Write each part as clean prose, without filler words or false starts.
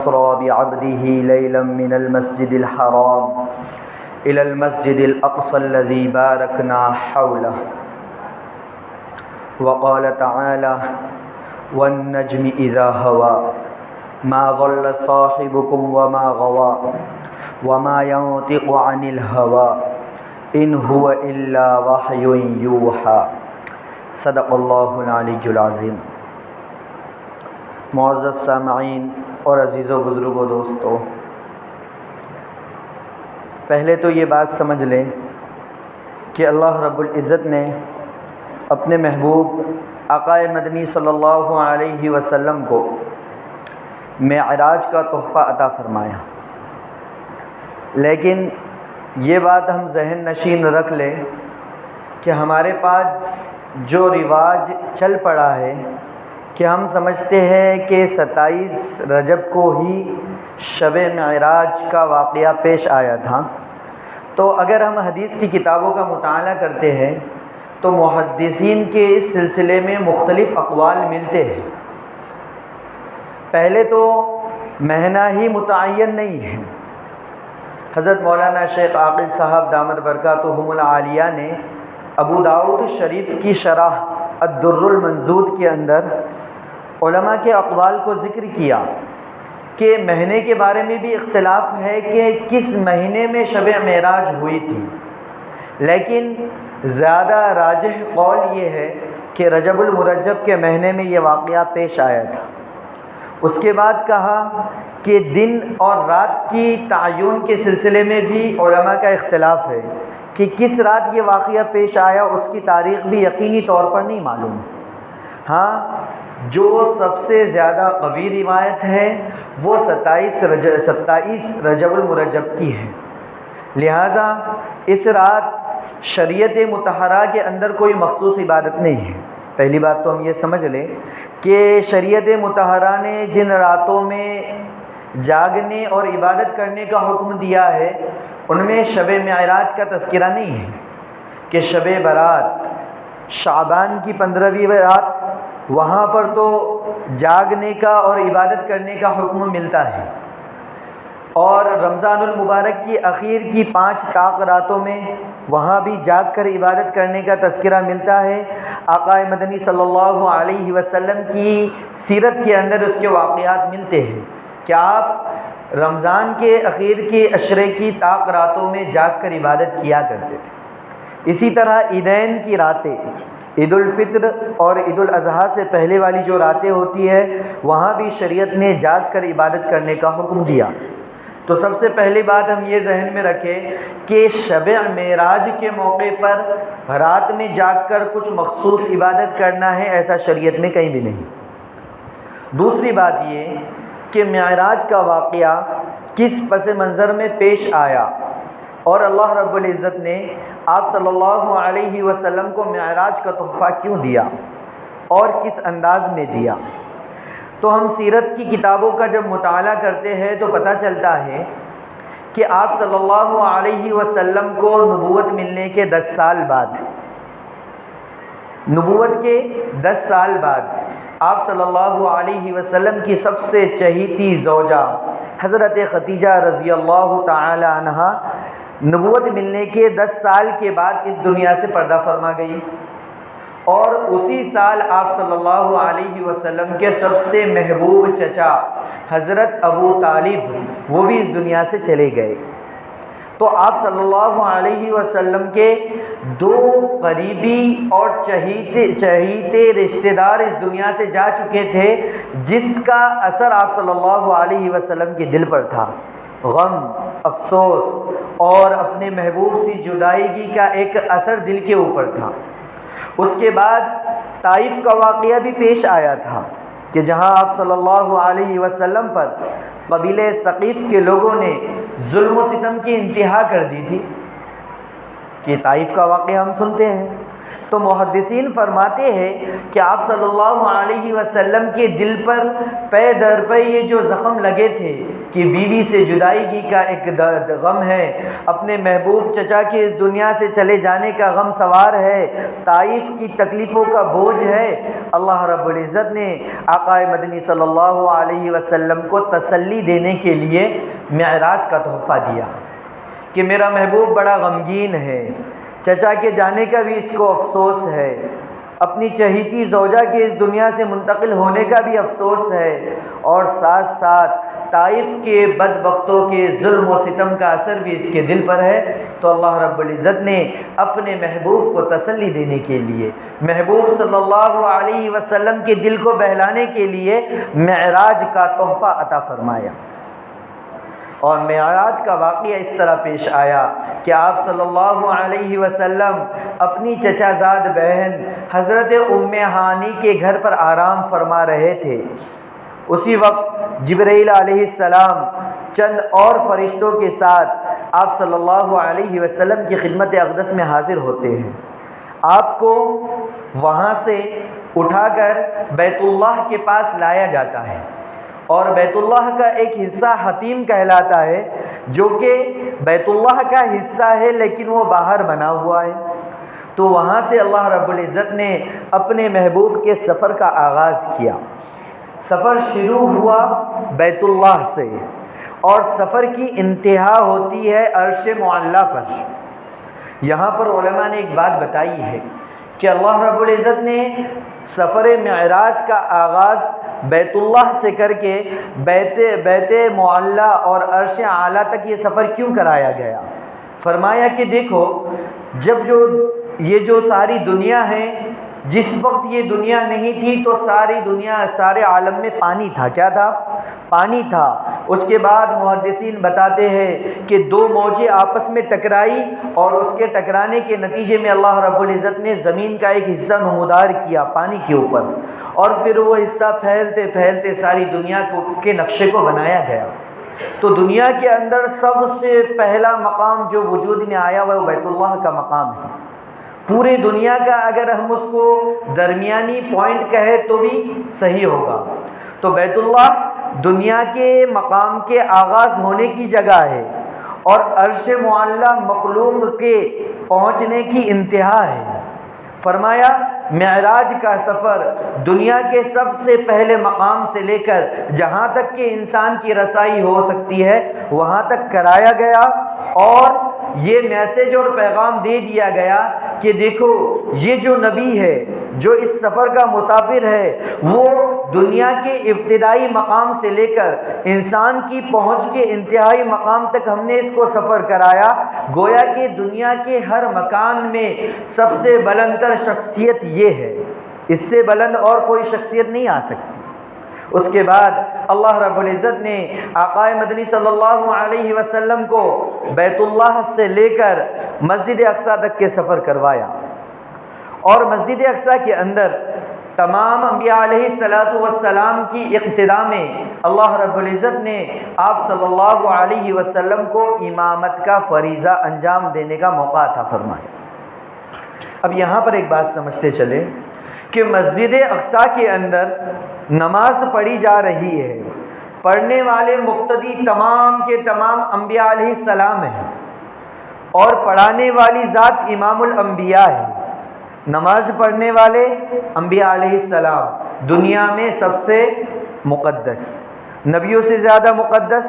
أسرى بعبده ليلا من المسجد الحرام إلى المسجد الأقصى الذي باركنا حوله وقال تعالى والنجم إذا هوى ما ضل صاحبكم وما غوى وما ينطق عن الهوى إن هو إلا وحي يوحى صدق اللہ العلی العظیم۔ معزز سامعین اور عزیز و بزرگ و دوستو، پہلے تو یہ بات سمجھ لیں کہ اللہ رب العزت نے اپنے محبوب آقا مدنی صلی اللہ علیہ وسلم کو معراج کا تحفہ عطا فرمایا، لیکن یہ بات ہم ذہن نشین رکھ لیں کہ ہمارے پاس جو رواج چل پڑا ہے کہ ہم سمجھتے ہیں کہ 27 رجب کو ہی شب معراج کا واقعہ پیش آیا تھا۔ تو اگر ہم حدیث کی کتابوں کا مطالعہ کرتے ہیں تو محدثین کے اس سلسلے میں مختلف اقوال ملتے ہیں۔ پہلے تو مہینہ ہی متعین نہیں ہے۔ حضرت مولانا شیخ عاقل صاحب دامت برکاتہم العالیہ نے ابو داؤد شریف کی شرح الدر المنضود کے اندر علماء کے اقوال کو ذکر کیا کہ مہینے کے بارے میں بھی اختلاف ہے کہ کس مہینے میں شب معراج ہوئی تھی، لیکن زیادہ راجح قول یہ ہے کہ رجب المرجب کے مہینے میں یہ واقعہ پیش آیا تھا۔ اس کے بعد کہا کہ دن اور رات کی تعین کے سلسلے میں بھی علماء کا اختلاف ہے کہ کس رات یہ واقعہ پیش آیا، اس کی تاریخ بھی یقینی طور پر نہیں معلوم۔ ہاں، جو سب سے زیادہ قوی روایت ہے وہ 27 رجب المرجب کی ہے، لہذا اس رات شریعت مطہرہ کے اندر کوئی مخصوص عبادت نہیں ہے۔ پہلی بات تو ہم یہ سمجھ لیں کہ شریعت مطہرہ نے جن راتوں میں جاگنے اور عبادت کرنے کا حکم دیا ہے ان میں شب معراج کا تذکرہ نہیں ہے کہ شب برات شعبان کی 15ویں رات، وہاں پر تو جاگنے کا اور عبادت کرنے کا حکم ملتا ہے، اور رمضان المبارک کی اخیر کی 5 طاق راتوں میں وہاں بھی جاگ کر عبادت کرنے کا تذکرہ ملتا ہے۔ آقا مدنی صلی اللہ علیہ وسلم کی سیرت کے اندر اس کے واقعات ملتے ہیں کہ آپ رمضان کے اخیر کے عشرے کی طاق راتوں میں جاگ کر عبادت کیا کرتے تھے۔ اسی طرح عیدین کی راتیں، عید الفطر اور عید الاضحیٰ سے پہلے والی جو راتیں ہوتی ہے وہاں بھی شریعت نے جاگ کر عبادت کرنے کا حکم دیا۔ تو سب سے پہلی بات ہم یہ ذہن میں رکھیں کہ شب معراج کے موقع پر رات میں جاگ کر کچھ مخصوص عبادت کرنا ہے، ایسا شریعت میں کہیں بھی نہیں۔ دوسری بات یہ کہ معراج کا واقعہ کس پس منظر میں پیش آیا اور اللہ رب العزت نے آپ صلی اللہ علیہ وسلم کو معراج کا تحفہ کیوں دیا اور کس انداز میں دیا۔ تو ہم سیرت کی کتابوں کا جب مطالعہ کرتے ہیں تو پتہ چلتا ہے کہ آپ صلی اللہ علیہ وسلم کو نبوت ملنے کے 10 سال بعد، نبوت کے 10 سال بعد آپ صلی اللہ علیہ وسلم کی سب سے چہیتی زوجہ حضرت خدیجہ رضی اللہ تعالی عنہا نبوت ملنے کے 10 سال کے بعد اس دنیا سے پردہ فرما گئی، اور اسی سال آپ صلی اللہ علیہ وسلم کے سب سے محبوب چچا حضرت ابو طالب وہ بھی اس دنیا سے چلے گئے۔ تو آپ صلی اللہ علیہ وسلم کے 2 قریبی اور چہیتے رشتہ دار اس دنیا سے جا چکے تھے، جس کا اثر آپ صلی اللہ علیہ وسلم کے دل پر تھا، غم، افسوس اور اپنے محبوب سے جدائیگی کا ایک اثر دل کے اوپر تھا۔ اس کے بعد طائف کا واقعہ بھی پیش آیا تھا کہ جہاں آپ صلی اللہ علیہ وسلم پر قبیلہ ثقیف کے لوگوں نے ظلم و ستم کی انتہا کر دی تھی، کہ طائف کا واقعہ ہم سنتے ہیں۔ تو محدثین فرماتے ہیں کہ آپ صلی اللہ علیہ وسلم کے دل پر پے در پے یہ جو زخم لگے تھے کہ بیوی سے جدائیگی کا ایک غم ہے، اپنے محبوب چچا کے اس دنیا سے چلے جانے کا غم سوار ہے، طائف کی تکلیفوں کا بوجھ ہے، اللہ رب العزت نے آقا مدنی صلی اللہ علیہ وسلم کو تسلی دینے کے لیے معراج کا تحفہ دیا کہ میرا محبوب بڑا غمگین ہے، چچا کے جانے کا بھی اس کو افسوس ہے، اپنی چہیتی زوجہ کے اس دنیا سے منتقل ہونے کا بھی افسوس ہے، اور ساتھ ساتھ طائف کے بدبختوں کے ظلم و ستم کا اثر بھی اس کے دل پر ہے۔ تو اللہ رب العزت نے اپنے محبوب کو تسلی دینے کے لیے، محبوب صلی اللہ علیہ وسلم کے دل کو بہلانے کے لیے معراج کا تحفہ عطا فرمایا۔ اور معراج کا واقعہ اس طرح پیش آیا کہ آپ صلی اللہ علیہ وسلم اپنی چچا زاد بہن حضرت ام ہانی کے گھر پر آرام فرما رہے تھے۔ اسی وقت جبرائیل علیہ السلام چند اور فرشتوں کے ساتھ آپ صلی اللہ علیہ وسلم کی خدمت اقدس میں حاضر ہوتے ہیں۔ آپ کو وہاں سے اٹھا کر بیت اللہ کے پاس لایا جاتا ہے، اور بیت اللہ کا ایک حصہ حتیم کہلاتا ہے، جو کہ بیت اللہ کا حصہ ہے لیکن وہ باہر بنا ہوا ہے۔ تو وہاں سے اللہ رب العزت نے اپنے محبوب کے سفر کا آغاز کیا۔ سفر شروع ہوا بیت اللہ سے، اور سفر کی انتہا ہوتی ہے عرش معلیٰ پر۔ یہاں پر علماء نے ایک بات بتائی ہے کہ اللہ رب العزت نے سفر معراج کا آغاز بیت اللہ سے کر کے بیت معلیٰ اور عرش اعلیٰ تک یہ سفر کیوں کرایا گیا؟ فرمایا کہ دیکھو، جب یہ جو ساری دنیا ہے، جس وقت یہ دنیا نہیں تھی تو ساری دنیا، سارے عالم میں پانی تھا۔ کیا تھا؟ پانی تھا۔ اس کے بعد محدثین بتاتے ہیں کہ دو موجیں آپس میں ٹکرائی، اور اس کے ٹکرانے کے نتیجے میں اللہ رب العزت نے زمین کا ایک حصہ نمودار کیا پانی کے اوپر، اور پھر وہ حصہ پھیلتے پھیلتے ساری دنیا کے نقشے کو بنایا گیا۔ تو دنیا کے اندر سب سے پہلا مقام جو وجود میں آیا وہ بیت اللہ کا مقام ہے۔ پورے دنیا کا اگر ہم اس کو درمیانی پوائنٹ کہیں تو بھی صحیح ہوگا۔ تو بیت اللہ دنیا کے مقام کے آغاز ہونے کی جگہ ہے، اور عرش معلیٰ مخلوق کے پہنچنے کی انتہا ہے۔ فرمایا معراج کا سفر دنیا کے سب سے پہلے مقام سے لے کر جہاں تک کہ انسان کی رسائی ہو سکتی ہے وہاں تک کرایا گیا، اور یہ میسج اور پیغام دے دیا گیا کہ دیکھو، یہ جو نبی ہے، جو اس سفر کا مسافر ہے، وہ دنیا کے ابتدائی مقام سے لے کر انسان کی پہنچ کے انتہائی مقام تک ہم نے اس کو سفر کرایا۔ گویا کہ دنیا کے ہر مکان میں سب سے بلند تر شخصیت یہ ہے، اس سے بلند اور کوئی شخصیت نہیں آ سکتی۔ اس کے بعد اللہ رب العزت نے آقا مدنی صلی اللہ علیہ وسلم کو بیت اللہ سے لے کر مسجد اقصیٰ تک کے سفر کروایا، اور مسجد اقصیٰ کے اندر تمام انبیاء علیہ الصلاۃ والسلام کی اقتداء میں اللہ رب العزت نے آپ صلی اللہ علیہ وسلم کو امامت کا فریضہ انجام دینے کا موقع عطا فرمایا۔ اب یہاں پر ایک بات سمجھتے چلے کہ مسجد اقصیٰ کے اندر نماز پڑھی جا رہی ہے، پڑھنے والے مقتدی تمام کے تمام انبیاء علیہ السلام ہیں، اور پڑھانے والی ذات امام الانبیاء ہے۔ نماز پڑھنے والے انبیاء علیہ السلام، دنیا میں سب سے مقدس، نبیوں سے زیادہ مقدس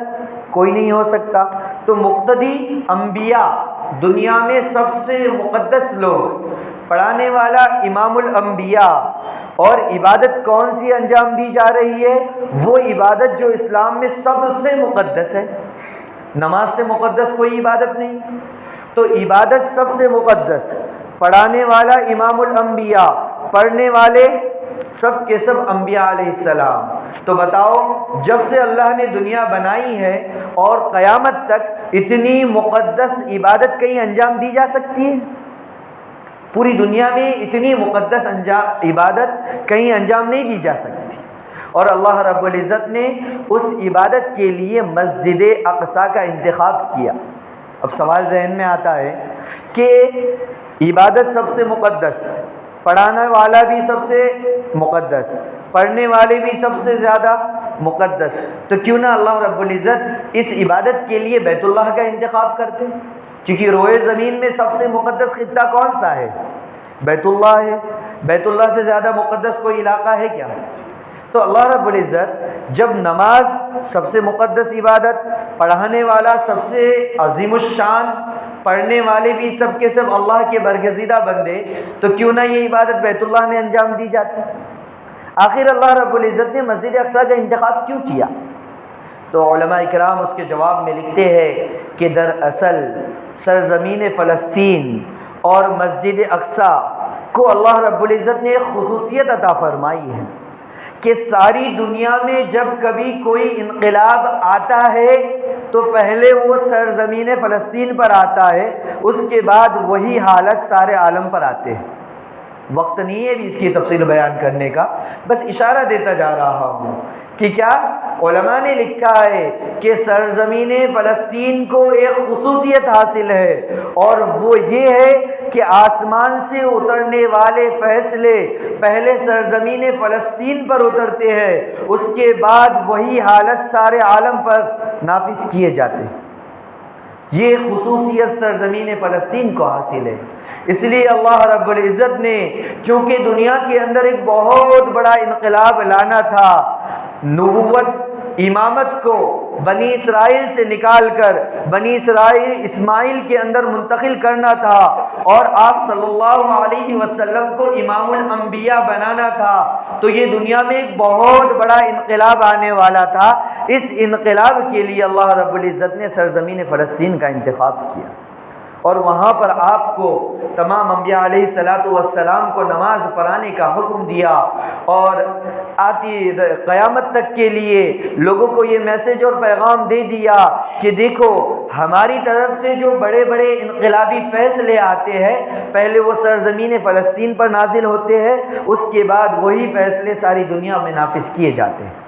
کوئی نہیں ہو سکتا۔ تو مقتدی انبیاء دنیا میں سب سے مقدس لوگ، پڑھانے والا امام الانبیاء، اور عبادت کون سی انجام دی جا رہی ہے؟ وہ عبادت جو اسلام میں سب سے مقدس ہے۔ نماز سے مقدس کوئی عبادت نہیں، تو عبادت سب سے مقدس، پڑھانے والا امام الانبیاء، پڑھنے والے سب کے سب انبیاء علیہ السلام۔ تو بتاؤ، جب سے اللہ نے دنیا بنائی ہے اور قیامت تک اتنی مقدس عبادت کہیں انجام دی جا سکتی ہے؟ پوری دنیا میں اتنی مقدس عبادت کہیں انجام نہیں دی جا سکتی، اور اللہ رب العزت نے اس عبادت کے لیے مسجد اقصیٰ کا انتخاب کیا۔ اب سوال ذہن میں آتا ہے کہ عبادت سب سے مقدس، پڑھانے والا بھی سب سے مقدس، پڑھنے والے بھی سب سے زیادہ مقدس، تو کیوں نہ اللہ رب العزت اس عبادت کے لیے بیت اللہ کا انتخاب کرتے ہیں؟ کیونکہ روئے زمین میں سب سے مقدس خطہ کون سا ہے؟ بیت اللہ ہے۔ بیت اللہ سے زیادہ مقدس کوئی علاقہ ہے کیا؟ تو اللہ رب العزت جب نماز سب سے مقدس عبادت، پڑھانے والا سب سے عظیم الشان، پڑھنے والے بھی سب کے سب اللہ کے برگزیدہ بندے، تو کیوں نہ یہ عبادت بیت اللہ میں انجام دی جاتی؟ آخر اللہ رب العزت نے مسجد اقصیٰ کا انتخاب کیوں کیا؟ تو علماء اکرام اس کے جواب میں لکھتے ہیں کہ دراصل سرزمین فلسطین اور مسجد اقصیٰ کو اللہ رب العزت نے ایک خصوصیت عطا فرمائی ہے کہ ساری دنیا میں جب کبھی کوئی انقلاب آتا ہے تو پہلے وہ سرزمین فلسطین پر آتا ہے، اس کے بعد وہی حالت سارے عالم پر آتے ہیں۔ وقت نہیں ہے بھی اس کی تفصیل بیان کرنے کا، بس اشارہ دیتا جا رہا ہوں کہ کیا علماء نے لکھا ہے کہ سرزمین فلسطین کو ایک خصوصیت حاصل ہے، اور وہ یہ ہے کہ آسمان سے اترنے والے فیصلے پہلے سرزمین فلسطین پر اترتے ہیں، اس کے بعد وہی حالت سارے عالم پر نافذ کیے جاتے ہیں۔ یہ خصوصیت سرزمین فلسطین کو حاصل ہے۔ اس لیے اللہ رب العزت نے چونکہ دنیا کے اندر ایک بہت بڑا انقلاب لانا تھا، نبوت امامت کو بنی اسرائیل سے نکال کر بنی اسماعیل کے اندر منتقل کرنا تھا، اور آپ صلی اللہ علیہ وسلم کو امام الانبیاء بنانا تھا، تو یہ دنیا میں ایک بہت بڑا انقلاب آنے والا تھا۔ اس انقلاب کے لیے اللہ رب العزت نے سرزمین فلسطین کا انتخاب کیا، اور وہاں پر آپ کو تمام انبیاء علیہ السلام کو نماز پڑھانے کا حکم دیا، اور آتی قیامت تک کے لیے لوگوں کو یہ میسج اور پیغام دے دیا کہ دیکھو ہماری طرف سے جو بڑے بڑے انقلابی فیصلے آتے ہیں پہلے وہ سرزمین فلسطین پر نازل ہوتے ہیں، اس کے بعد وہی فیصلے ساری دنیا میں نافذ کیے جاتے ہیں۔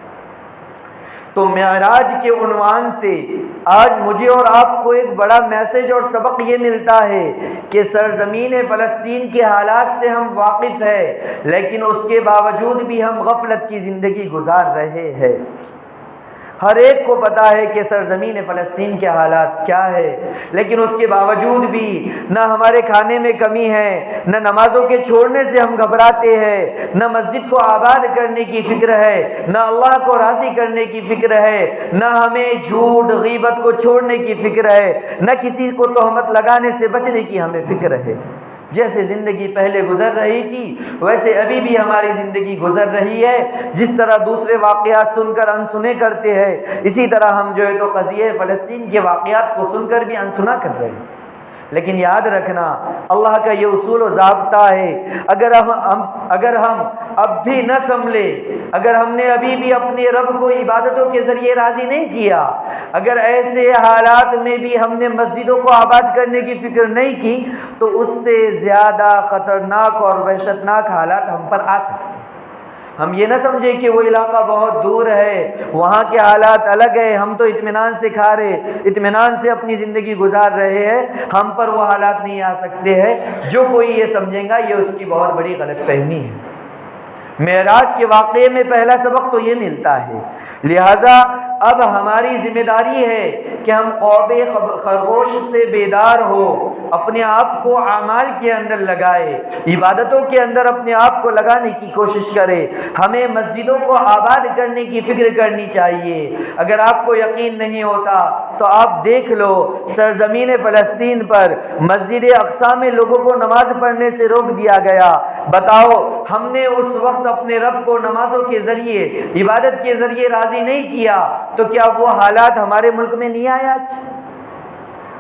تو معراج کے عنوان سے آج مجھے اور آپ کو ایک بڑا میسج اور سبق یہ ملتا ہے کہ سرزمین فلسطین کے حالات سے ہم واقف ہیں، لیکن اس کے باوجود بھی ہم غفلت کی زندگی گزار رہے ہیں۔ ہر ایک کو پتا ہے کہ سرزمین فلسطین کے حالات کیا ہے، لیکن اس کے باوجود بھی نہ ہمارے کھانے میں کمی ہے، نہ نمازوں کے چھوڑنے سے ہم گھبراتے ہیں، نہ مسجد کو آباد کرنے کی فکر ہے، نہ اللہ کو راضی کرنے کی فکر ہے، نہ ہمیں جھوٹ غیبت کو چھوڑنے کی فکر ہے، نہ کسی کو تہمت لگانے سے بچنے کی ہمیں فکر ہے۔ جیسے زندگی پہلے گزر رہی تھی ویسے ابھی بھی ہماری زندگی گزر رہی ہے۔ جس طرح دوسرے واقعات سن کر انسنے کرتے ہیں، اسی طرح ہم جو ہے تو قضیہ فلسطین کے واقعات کو سن کر بھی انسنا کر رہے ہیں۔ لیکن یاد رکھنا اللہ کا یہ اصول و ضابطہ ہے، اگر ہم اب بھی نہ سنبھلے، اگر ہم نے ابھی بھی اپنے رب کو عبادتوں کے ذریعے راضی نہیں کیا، اگر ایسے حالات میں بھی ہم نے مسجدوں کو آباد کرنے کی فکر نہیں کی، تو اس سے زیادہ خطرناک اور وحشتناک حالات ہم پر آ سکتے ہیں۔ ہم یہ نہ سمجھیں کہ وہ علاقہ بہت دور ہے، وہاں کے حالات الگ ہے، ہم تو اطمینان سے کھا رہے، اطمینان سے اپنی زندگی گزار رہے ہیں، ہم پر وہ حالات نہیں آ سکتے ہیں۔ جو کوئی یہ سمجھے گا یہ اس کی بہت بڑی غلط فہمی ہے۔ معراج کے واقعے میں پہلا سبق تو یہ ملتا ہے، لہذا اب ہماری ذمہ داری ہے کہ ہم قوب خرگوش سے بیدار ہو، اپنے آپ کو اعمال کے اندر لگائے، عبادتوں کے اندر اپنے آپ کو لگانے کی کوشش کرے۔ ہمیں مسجدوں کو آباد کرنے کی فکر کرنی چاہیے۔ اگر آپ کو یقین نہیں ہوتا تو آپ دیکھ لو، سرزمین فلسطین پر مسجد اقصیٰ میں لوگوں کو نماز پڑھنے سے روک دیا گیا۔ بتاؤ ہم نے اس وقت اپنے رب کو نمازوں کے ذریعے، عبادت کے ذریعے راضی نہیں کیا تو کیا وہ حالات ہمارے ملک میں نہیں آئے آج؟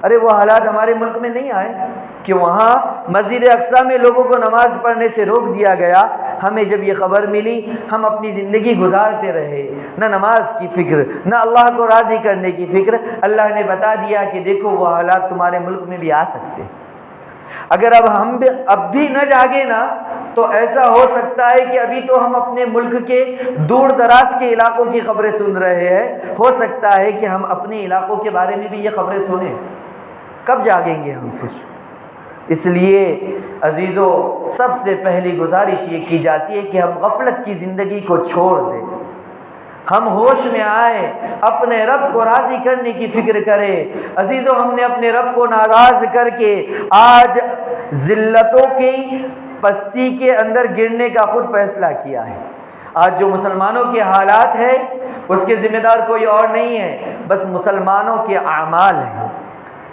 ارے وہ حالات ہمارے ملک میں نہیں آئے کہ وہاں مسجد اقصیٰ میں لوگوں کو نماز پڑھنے سے روک دیا گیا۔ ہمیں جب یہ خبر ملی ہم اپنی زندگی گزارتے رہے، نہ نماز کی فکر، نہ اللہ کو راضی کرنے کی فکر۔ اللہ نے بتا دیا کہ دیکھو وہ حالات تمہارے ملک میں بھی آ سکتے ہیں۔ اگر اب بھی نہ جاگے نا تو ایسا ہو سکتا ہے کہ ابھی تو ہم اپنے ملک کے دور دراز کے علاقوں کی خبریں سن رہے ہیں، ہو سکتا ہے کہ ہم اپنے علاقوں کے بارے میں بھی یہ خبریں سنیں۔ کب جاگیں گے ہم پھر؟ اس لیے عزیزو سب سے پہلی گزارش یہ کی جاتی ہے کہ ہم غفلت کی زندگی کو چھوڑ دیں، ہم ہوش میں آئے، اپنے رب کو راضی کرنے کی فکر کریں۔ عزیزو ہم نے اپنے رب کو ناراض کر کے آج ذلتوں کی پستی کے اندر گرنے کا خود فیصلہ کیا ہے۔ آج جو مسلمانوں کے حالات ہے اس کے ذمہ دار کوئی اور نہیں ہے، بس مسلمانوں کے اعمال ہیں۔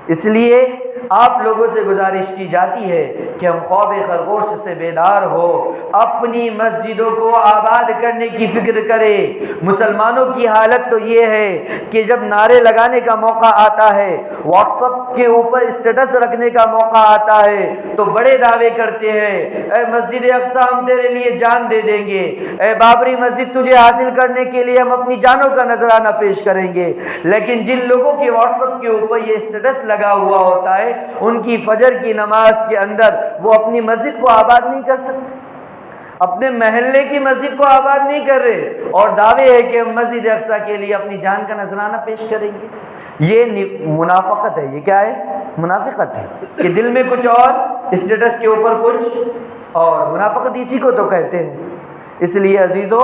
اس لیے آپ لوگوں سے گزارش کی جاتی ہے کہ ہم خواب خرگوش سے بیدار ہو، اپنی مسجدوں کو آباد کرنے کی فکر کریں۔ مسلمانوں کی حالت تو یہ ہے کہ جب نعرے لگانے کا موقع آتا ہے، واٹس ایپ کے اوپر اسٹیٹس رکھنے کا موقع آتا ہے تو بڑے دعوے کرتے ہیں، اے مسجد اقصیٰ ہم تیرے لیے جان دے دیں گے، اے بابری مسجد تجھے حاصل کرنے کے لیے ہم اپنی جانوں کا نذرانہ پیش کریں گے۔ لیکن جن لوگوں کے واٹس ایپ کے اوپر یہ اسٹیٹس لگا ہوا ہوتا ہے، ان کی فجر کی نماز کے اندر وہ اپنی مسجد کو آباد نہیں کر سکتے، اپنے محلے کی مسجد کو آباد نہیں کر رہے، اور دعوے ہے کہ ہم مسجد اقصیٰ کے لیے اپنی جان کا نذرانہ پیش کریں گے۔ یہ منافقت ہے۔ یہ کیا ہے؟ منافقت ہے کہ دل میں کچھ اور، اسٹیٹس کے اوپر کچھ اور۔ منافقت اسی کو تو کہتے ہیں۔ اس لیے عزیزو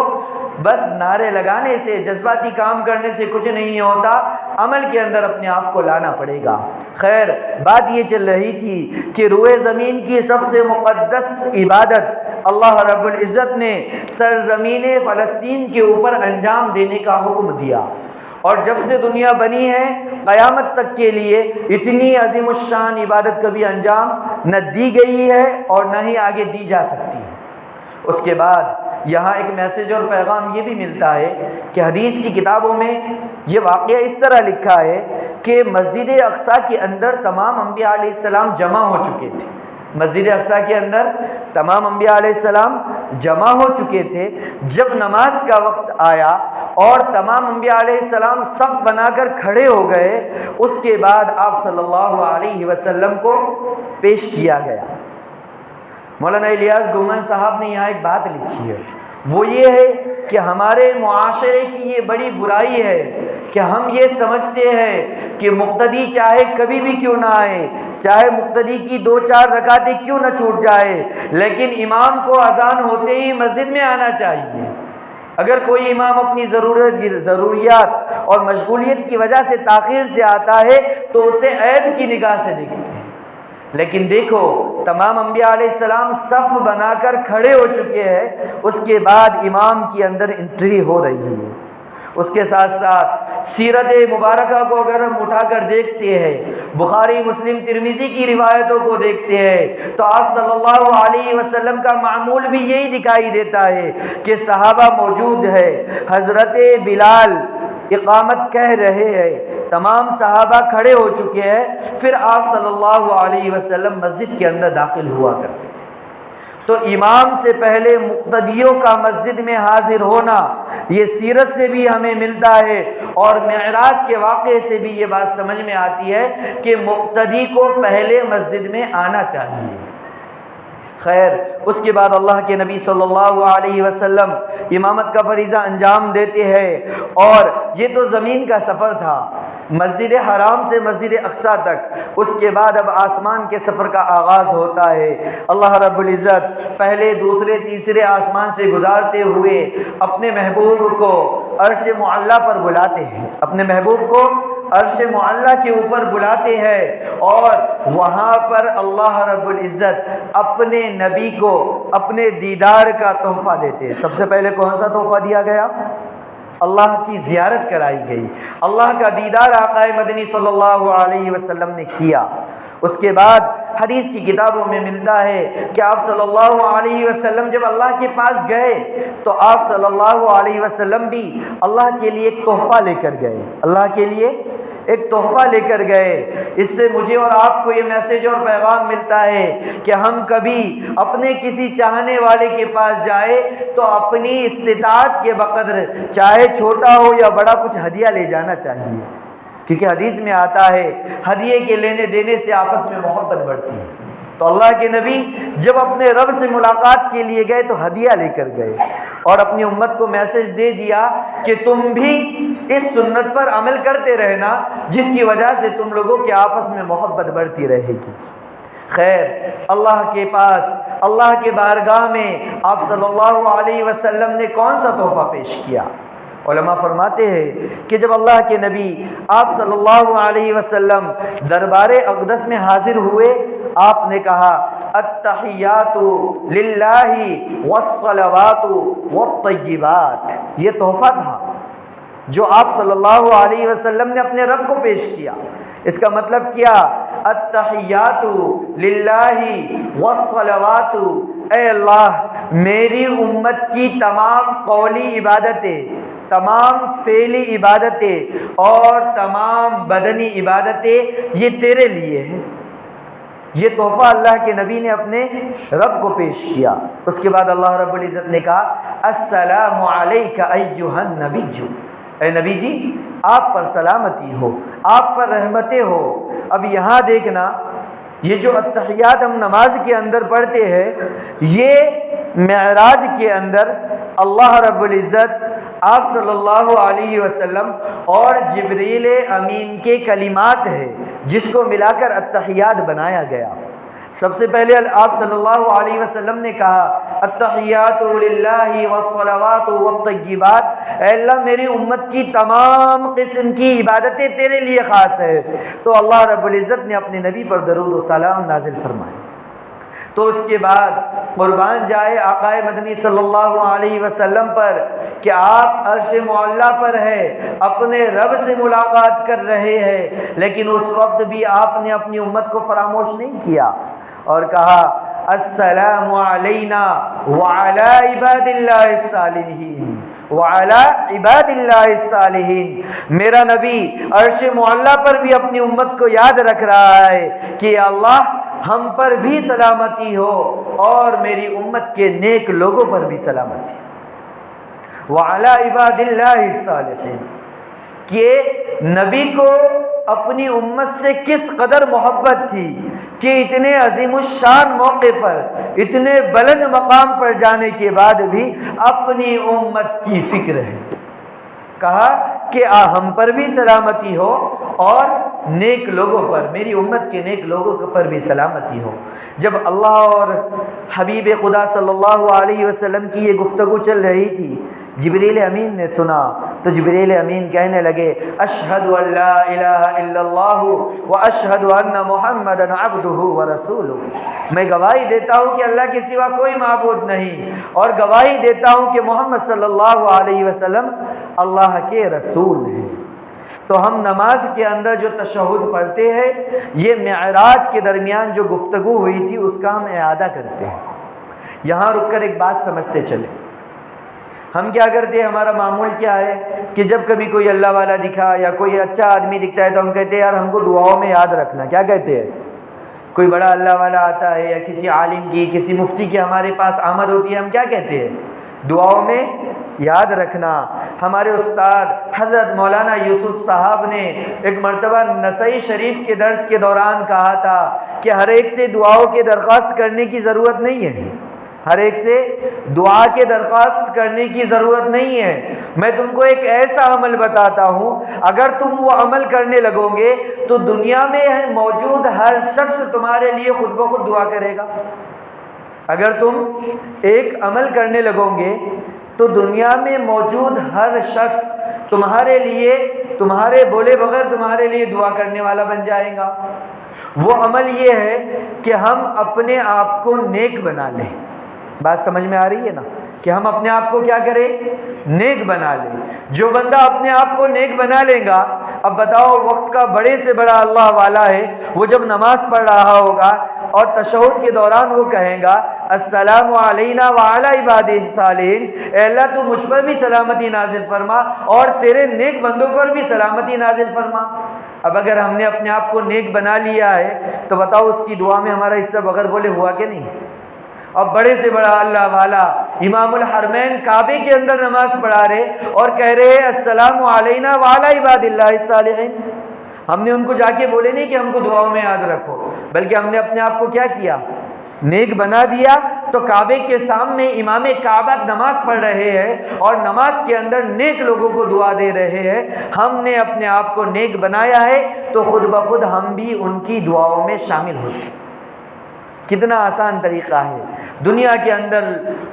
بس نعرے لگانے سے، جذباتی کام کرنے سے کچھ نہیں ہوتا، عمل کے اندر اپنے آپ کو لانا پڑے گا۔ خیر، بات یہ چل رہی تھی کہ روئے زمین کی سب سے مقدس عبادت اللہ رب العزت نے سرزمین فلسطین کے اوپر انجام دینے کا حکم دیا، اور جب سے دنیا بنی ہے قیامت تک کے لیے اتنی عظیم الشان عبادت کبھی انجام نہ دی گئی ہے اور نہ ہی آگے دی جا سکتی ہے۔ اس کے بعد یہاں ایک میسیج اور پیغام یہ بھی ملتا ہے کہ حدیث کی کتابوں میں یہ واقعہ اس طرح لکھا ہے کہ مسجد اقصیٰ کے اندر تمام انبیاء علیہ السلام جمع ہو چکے تھے۔ مسجد اقصیٰ کے اندر تمام انبیاء علیہ السلام جمع ہو چکے تھے۔ جب نماز کا وقت آیا اور تمام انبیاء علیہ السلام صف بنا کر کھڑے ہو گئے، اس کے بعد آپ صلی اللہ علیہ وسلم کو پیش کیا گیا۔ مولانا الیاس گومن صاحب نے یہاں ایک بات لکھی ہے، وہ یہ ہے کہ ہمارے معاشرے کی یہ بڑی برائی ہے کہ ہم یہ سمجھتے ہیں کہ مقتدی چاہے کبھی بھی کیوں نہ آئے، چاہے مقتدی کی 2-4 رکعتیں کیوں نہ چھوٹ جائے، لیکن امام کو اذان ہوتے ہی مسجد میں آنا چاہیے۔ اگر کوئی امام اپنی ضروریات اور مشغولیت کی وجہ سے تاخیر سے آتا ہے تو اسے عیب کی نگاہ سے دیکھتے ہیں، لیکن دیکھو تمام انبیاء علیہ السلام صف بنا کر کھڑے ہو چکے ہیں، اس کے بعد امام کی اندر انٹری ہو رہی ہے۔ اس کے ساتھ ساتھ سیرت مبارکہ کو اگر ہم اٹھا کر دیکھتے ہیں، بخاری مسلم ترمذی کی روایتوں کو دیکھتے ہیں، تو آپ صلی اللہ علیہ وسلم کا معمول بھی یہی دکھائی دیتا ہے کہ صحابہ موجود ہے، حضرت بلال اقامت کہہ رہے ہیں، تمام صحابہ کھڑے ہو چکے ہیں، پھر آپ صلی اللہ علیہ وسلم مسجد کے اندر داخل ہوا کرتے تھے۔ تو امام سے پہلے مقتدیوں کا مسجد میں حاضر ہونا یہ سیرت سے بھی ہمیں ملتا ہے، اور معراج کے واقعے سے بھی یہ بات سمجھ میں آتی ہے کہ مقتدی کو پہلے مسجد میں آنا چاہیے۔ خیر، اس کے بعد اللہ کے نبی صلی اللہ علیہ وسلم امامت کا فریضہ انجام دیتے ہیں، اور یہ تو زمین کا سفر تھا، مسجد حرام سے مسجد اقصیٰ تک۔ اس کے بعد اب آسمان کے سفر کا آغاز ہوتا ہے۔ اللہ رب العزت پہلے، دوسرے، تیسرے آسمان سے گزارتے ہوئے اپنے محبوب کو عرش معلیٰ پر بلاتے ہیں، اپنے محبوب کو عرش معلیٰ کے اوپر بلاتے ہیں، اور وہاں پر اللہ رب العزت اپنے نبی کو اپنے دیدار کا تحفہ دیتے ہیں۔ سب سے پہلے کون سا تحفہ دیا گیا؟ اللہ کی زیارت کرائی گئی، اللہ کا دیدار آقا مدنی صلی اللہ علیہ وسلم نے کیا۔ اس کے بعد حدیث کی کتابوں میں ملتا ہے کہ آپ صلی اللہ علیہ وسلم جب اللہ کے پاس گئے تو آپ صلی اللہ علیہ وسلم بھی اللہ کے لیے ایک تحفہ لے کر گئے، اللہ کے لیے ایک تحفہ لے کر گئے۔ اس سے مجھے اور آپ کو یہ میسیج اور پیغام ملتا ہے کہ ہم کبھی اپنے کسی چاہنے والے کے پاس جائے تو اپنی استطاعت کے بقدر، چاہے چھوٹا ہو یا بڑا، کچھ ہدیہ لے جانا چاہیے، کیونکہ حدیث میں آتا ہے ہدیے کے لینے دینے سے آپس میں محبت بڑھتی ہے۔ تو اللہ کے نبی جب اپنے رب سے ملاقات کے لیے گئے تو ہدیہ لے کر گئے، اور اپنی امت کو میسج دے دیا کہ تم بھی اس سنت پر عمل کرتے رہنا، جس کی وجہ سے تم لوگوں کے آپس میں محبت بڑھتی رہے گی۔ خیر، اللہ کے پاس، اللہ کے بارگاہ میں آپ صلی اللہ علیہ وسلم نے کون سا تحفہ پیش کیا؟ علماء فرماتے ہیں کہ جب اللہ کے نبی آپ صلی اللہ علیہ وسلم دربار اقدس میں حاضر ہوئے، آپ نے کہا التحیات للہ والصلوات والطیبات. یہ تحفہ تھا جو آپ صلی اللہ علیہ وسلم نے اپنے رب کو پیش کیا. اس کا مطلب کیا؟ التحیات للہ والصلوات، اے اللہ میری امت کی تمام قولی عبادتیں، تمام فعلی عبادتیں اور تمام بدنی عبادتیں یہ تیرے لیے ہیں. یہ تحفہ اللہ کے نبی نے اپنے رب کو پیش کیا. اس کے بعد اللہ رب العزت نے کہا السلام علیک ایھا النبی، اے نبی جی آپ پر سلامتی ہو، آپ پر رحمتیں ہو. اب یہاں دیکھنا، یہ جو التحیات ہم نماز کے اندر پڑھتے ہیں، یہ معراج کے اندر اللہ رب العزت آپ صلی اللہ علیہ وسلم اور جبریل امین کے کلمات ہیں جس کو ملا کر التحیات بنایا گیا. سب سے پہلے آپ صلی اللہ علیہ وسلم نے کہا التحیات للہ والصلوات والطیبات، اے اللہ میری امت کی تمام قسم کی عبادتیں تیرے لیے خاص ہے. تو اللہ رب العزت نے اپنے نبی پر درود و سلام نازل فرمائے. تو اس کے بعد قربان جائے آقا مدنی صلی اللہ علیہ وسلم پر کہ آپ عرش معلیٰ پر ہے، اپنے رب سے ملاقات کر رہے ہیں، لیکن اس وقت بھی آپ نے اپنی امت کو فراموش نہیں کیا اور کہا السلام علینا وعلی عباد اللہ الصالحین، وعلی عباد اللہ الصالحین. میرا نبی عرش معلیٰ پر بھی اپنی امت کو یاد رکھ رہا ہے کہ اللہ ہم پر بھی سلامتی ہو اور میری امت کے نیک لوگوں پر بھی سلامتی ہو. وعلی عباد اللہ الصالحین، کہ نبی کو اپنی امت سے کس قدر محبت تھی کہ اتنے عظیم الشان موقع پر، اتنے بلند مقام پر جانے کے بعد بھی اپنی امت کی فکر ہے. کہا کہ ہم پر بھی سلامتی ہو اور نیک لوگوں پر، میری امت کے نیک لوگوں پر بھی سلامتی ہو. جب اللہ اور حبیب خدا صلی اللہ علیہ وسلم کی یہ گفتگو چل رہی تھی، جبریل امین نے سنا تو جبریل امین کہنے لگے اشہد ان لا الہ الا اللہ واشہد ان محمدا عبدہ ورسولہ. میں گواہی دیتا ہوں کہ اللہ کے سوا کوئی معبود نہیں، اور گواہی دیتا ہوں کہ محمد صلی اللہ علیہ وسلم اللہ کے رسول ہیں. تو ہم نماز کے اندر جو تشہد پڑھتے ہیں، یہ معراج کے درمیان جو گفتگو ہوئی تھی اس کا ہم اعادہ کرتے ہیں. یہاں رک کر ایک بات سمجھتے چلیں. ہم کیا کرتے ہیں، ہمارا معمول کیا ہے کہ جب کبھی کوئی اللہ والا دکھا یا کوئی اچھا آدمی دکھتا ہے تو ہم کہتے ہیں یار ہم کو دعاؤں میں یاد رکھنا. کیا کہتے ہیں؟ کوئی بڑا اللہ والا آتا ہے یا کسی عالم کی، کسی مفتی کی ہمارے پاس آمد ہوتی ہے، ہم کیا کہتے ہیں؟ دعاؤں میں یاد رکھنا. ہمارے استاد حضرت مولانا یوسف صاحب نے ایک مرتبہ نسائی شریف کے درس کے دوران کہا تھا کہ ہر ایک سے دعاؤں کی درخواست کرنے کی ضرورت نہیں ہے، ہر ایک سے دعا کے درخواست کرنے کی ضرورت نہیں ہے. میں تم کو ایک ایسا عمل بتاتا ہوں، اگر تم وہ عمل کرنے لگو گے تو دنیا میں موجود ہر شخص تمہارے لیے خود بخود دعا کرے گا. اگر تم ایک عمل کرنے لگو گے تو دنیا میں موجود ہر شخص تمہارے لیے، تمہارے بولے بغیر تمہارے لیے دعا کرنے والا بن جائے گا. وہ عمل یہ ہے کہ ہم اپنے آپ کو نیک بنا لیں. بات سمجھ میں آ رہی ہے نا؟ کہ ہم اپنے آپ کو کیا کریں؟ نیک بنا لیں. جو بندہ اپنے آپ کو نیک بنا لے گا، اب بتاؤ وقت کا بڑے سے بڑا اللہ والا ہے، وہ جب نماز پڑھ رہا ہوگا اور تشہد کے دوران وہ کہے گا السلام علینا وعلی عباد الصالحین، اے اللہ تو مجھ پر بھی سلامتی نازل فرما اور تیرے نیک بندوں پر بھی سلامتی نازل فرما. اب اگر ہم نے اپنے آپ کو نیک بنا لیا ہے تو بتاؤ اس کی دعا میں ہمارا حصہ بغیر بولے ہوا کہ نہیں؟ اور بڑے سے بڑا اللہ والا امام الحرمین کعبے کے اندر نماز پڑھا رہے اور کہہ رہے السلام علینا وعلی عباد اللہ الصالحین. ہم نے ان کو جا کے بولے نہیں کہ ہم کو دعاؤں میں یاد رکھو، بلکہ ہم نے اپنے آپ کو کیا کیا؟ نیک بنا دیا. تو کعبے کے سامنے امام کعبہ نماز پڑھ رہے ہیں اور نماز کے اندر نیک لوگوں کو دعا دے رہے ہیں. ہم نے اپنے آپ کو نیک بنایا ہے تو خود بخود ہم بھی ان کی دعاؤں میں شامل ہو جائیں. کتنا آسان طریقہ ہے. دنیا کے اندر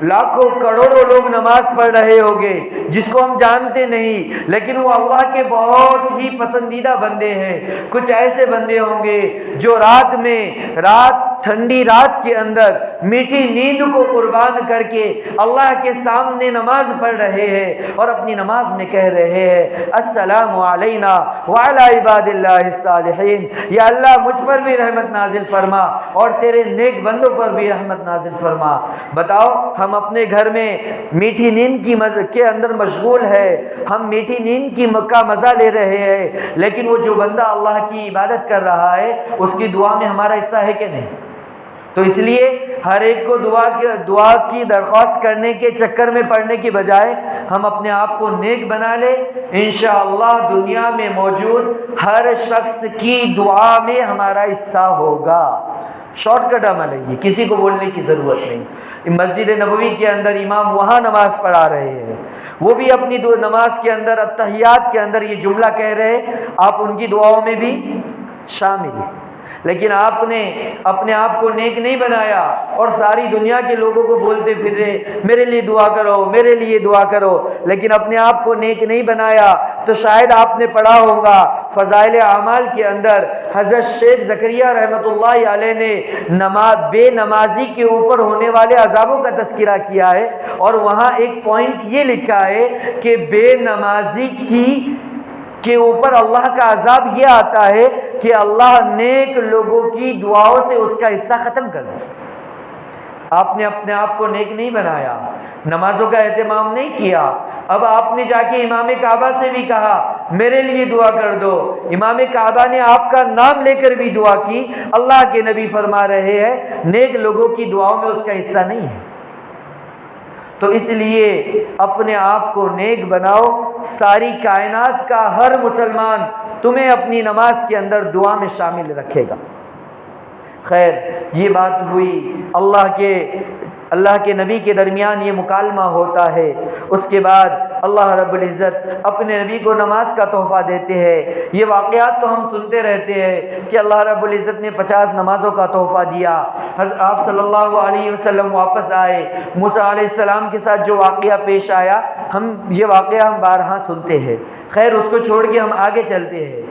لاکھوں کروڑوں لوگ نماز پڑھ رہے ہوں گے جس کو ہم جانتے نہیں، لیکن وہ اللہ کے بہت ہی پسندیدہ بندے ہیں. کچھ ایسے بندے ہوں گے جو رات ٹھنڈی رات کے اندر میٹھی نیند کو قربان کر کے اللہ کے سامنے نماز پڑھ رہے ہیں اور اپنی نماز میں کہہ رہے ہیں السلام علینا وعلی عباد اللہ الصالحین. یا اللہ مجھ پر بھی رحمت نازل فرما اور تیرے نیک بندوں پر بھی رحمت نازل فرما. بتاؤ، ہم اپنے گھر میں میٹھی نیند کے اندر مشغول ہے، ہم میٹھی نیند کا مزہ لے رہے ہیں، لیکن وہ جو بندہ اللہ کی عبادت کر رہا ہے اس کی دعا میں ہمارا حصہ ہے کہ نہیں؟ تو اس لیے ہر ایک کو دعا کی درخواست کرنے کے چکر میں پڑنے کی بجائے ہم اپنے آپ کو نیک بنا لیں. انشاءاللہ دنیا میں موجود ہر شخص کی دعا میں ہمارا حصہ ہوگا. شارٹ کٹ عمل ہے یہ، کسی کو بولنے کی ضرورت نہیں. مسجد نبوی کے اندر امام وہاں نماز پڑھا رہے ہیں، وہ بھی اپنی نماز کے اندر اتحیات کے اندر یہ جملہ کہہ رہے ہیں، آپ ان کی دعاؤں میں بھی شامل ہیں. لیکن آپ نے اپنے آپ کو نیک نہیں بنایا اور ساری دنیا کے لوگوں کو بولتے پھر رہے میرے لیے دعا کرو، میرے لیے دعا کرو، لیکن اپنے آپ کو نیک نہیں بنایا. تو شاید آپ نے پڑھا ہوگا فضائل اعمال کے اندر حضرت شیخ زکریا رحمۃ اللہ علیہ نے بے نمازی کے اوپر ہونے والے عذابوں کا تذکرہ کیا ہے، اور وہاں ایک پوائنٹ یہ لکھا ہے کہ بے نمازی کے اوپر اللہ کا عذاب یہ آتا ہے کہ اللہ نیک لوگوں کی دعاؤں سے اس کا حصہ ختم کر دے. آپ نے اپنے آپ کو نیک نہیں بنایا، نمازوں کا اہتمام نہیں کیا. اب آپ نے جا کے امام کعبہ سے بھی کہا میرے لیے دعا کر دو، امام کعبہ نے آپ کا نام لے کر بھی دعا کی. اللہ کے نبی فرما رہے ہیں نیک لوگوں کی دعاؤں میں اس کا حصہ نہیں ہے. تو اس لیے اپنے آپ کو نیک بناؤ. ساری کائنات کا ہر مسلمان تمہیں اپنی نماز کے اندر دعا میں شامل رکھے گا. خیر، یہ بات ہوئی، اللہ کے نبی کے درمیان یہ مکالمہ ہوتا ہے. اس کے بعد اللہ رب العزت اپنے نبی کو نماز کا تحفہ دیتے ہیں. یہ واقعات تو ہم سنتے رہتے ہیں کہ اللہ رب العزت نے 50 نمازوں کا تحفہ دیا. آپ صلی اللہ علیہ وسلم واپس آئے، موسیٰ علیہ السلام کے ساتھ جو واقعہ پیش آیا یہ واقعہ ہم بارہا سنتے ہیں. خیر، اس کو چھوڑ کے ہم آگے چلتے ہیں.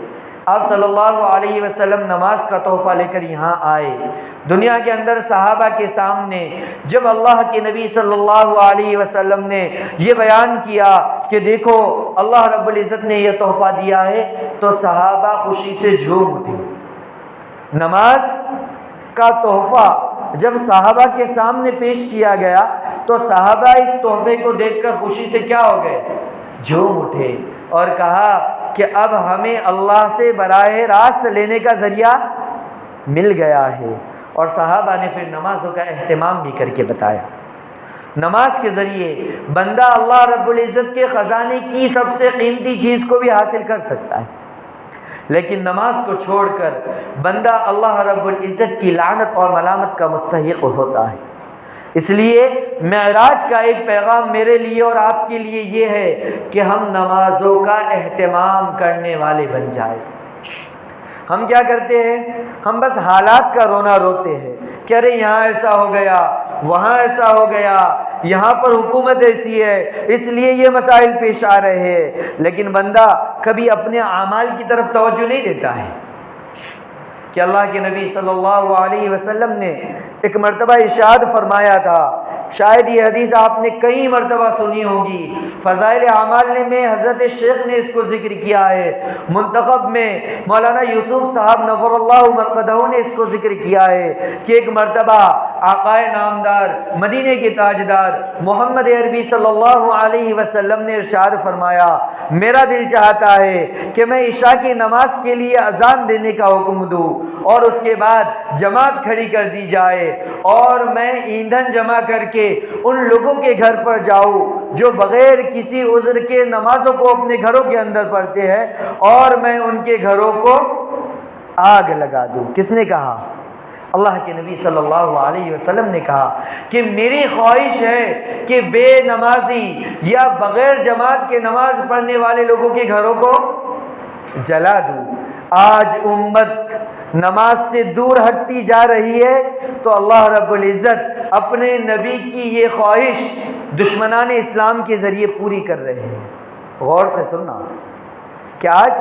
آپ صلی اللہ علیہ وسلم نماز کا تحفہ لے کر یہاں آئے. دنیا کے اندر صحابہ کے سامنے جب اللہ کے نبی صلی اللہ علیہ وسلم نے یہ بیان کیا کہ دیکھو اللہ رب العزت نے یہ تحفہ دیا ہے، تو صحابہ خوشی سے جھوم اٹھے. نماز کا تحفہ جب صحابہ کے سامنے پیش کیا گیا تو صحابہ اس تحفے کو دیکھ کر خوشی سے کیا ہو گئے؟ جھوم اٹھے اور کہا کہ اب ہمیں اللہ سے براہ راست لینے کا ذریعہ مل گیا ہے. اور صحابہ نے پھر نمازوں کا اہتمام بھی کر کے بتایا. نماز کے ذریعے بندہ اللہ رب العزت کے خزانے کی سب سے قیمتی چیز کو بھی حاصل کر سکتا ہے، لیکن نماز کو چھوڑ کر بندہ اللہ رب العزت کی لعنت اور ملامت کا مستحق ہوتا ہے. اس لیے معراج کا ایک پیغام میرے لیے اور آپ کے لیے یہ ہے کہ ہم نمازوں کا اہتمام کرنے والے بن جائیں. ہم کیا کرتے ہیں؟ ہم بس حالات کا رونا روتے ہیں کہ ارے یہاں ایسا ہو گیا، وہاں ایسا ہو گیا، یہاں پر حکومت ایسی ہے اس لیے یہ مسائل پیش آ رہے ہیں، لیکن بندہ کبھی اپنے اعمال کی طرف توجہ نہیں دیتا ہے. کہ اللہ کے نبی صلی اللہ علیہ وسلم نے ایک مرتبہ ارشاد فرمایا تھا، شاید یہ حدیث آپ نے کئی مرتبہ سنی ہوگی، فضائل اعمال میں حضرت شیخ نے اس کو ذکر کیا ہے، منتخب میں مولانا یوسف صاحب نور اللہ مرقدہ نے اس کو ذکر کیا ہے کہ ایک مرتبہ آقائے نامدار مدینے کے تاجدار محمد عربی صلی اللہ علیہ وسلم نے ارشاد فرمایا، میرا دل چاہتا ہے کہ میں عشاء کی نماز کے لیے اذان دینے کا حکم دوں اور اس کے بعد جماعت کھڑی کر دی جائے اور میں ایندھن جمع کر کے ان لوگوں کے گھر پر جاؤں جو بغیر کسی عذر کے نمازوں کو اپنے گھروں کے اندر پڑھتے ہیں اور میں ان کے گھروں کو آگ لگا دوں. کس نے کہا؟ اللہ کے نبی صلی اللہ علیہ وسلم نے کہا کہ میری خواہش ہے کہ بے نمازی یا بغیر جماعت کے نماز پڑھنے والے لوگوں کے گھروں کو جلا دوں. آج امت نماز سے دور ہٹتی جا رہی ہے تو اللہ رب العزت اپنے نبی کی یہ خواہش دشمنان اسلام کے ذریعے پوری کر رہے ہیں۔ غور سے سننا کہ آج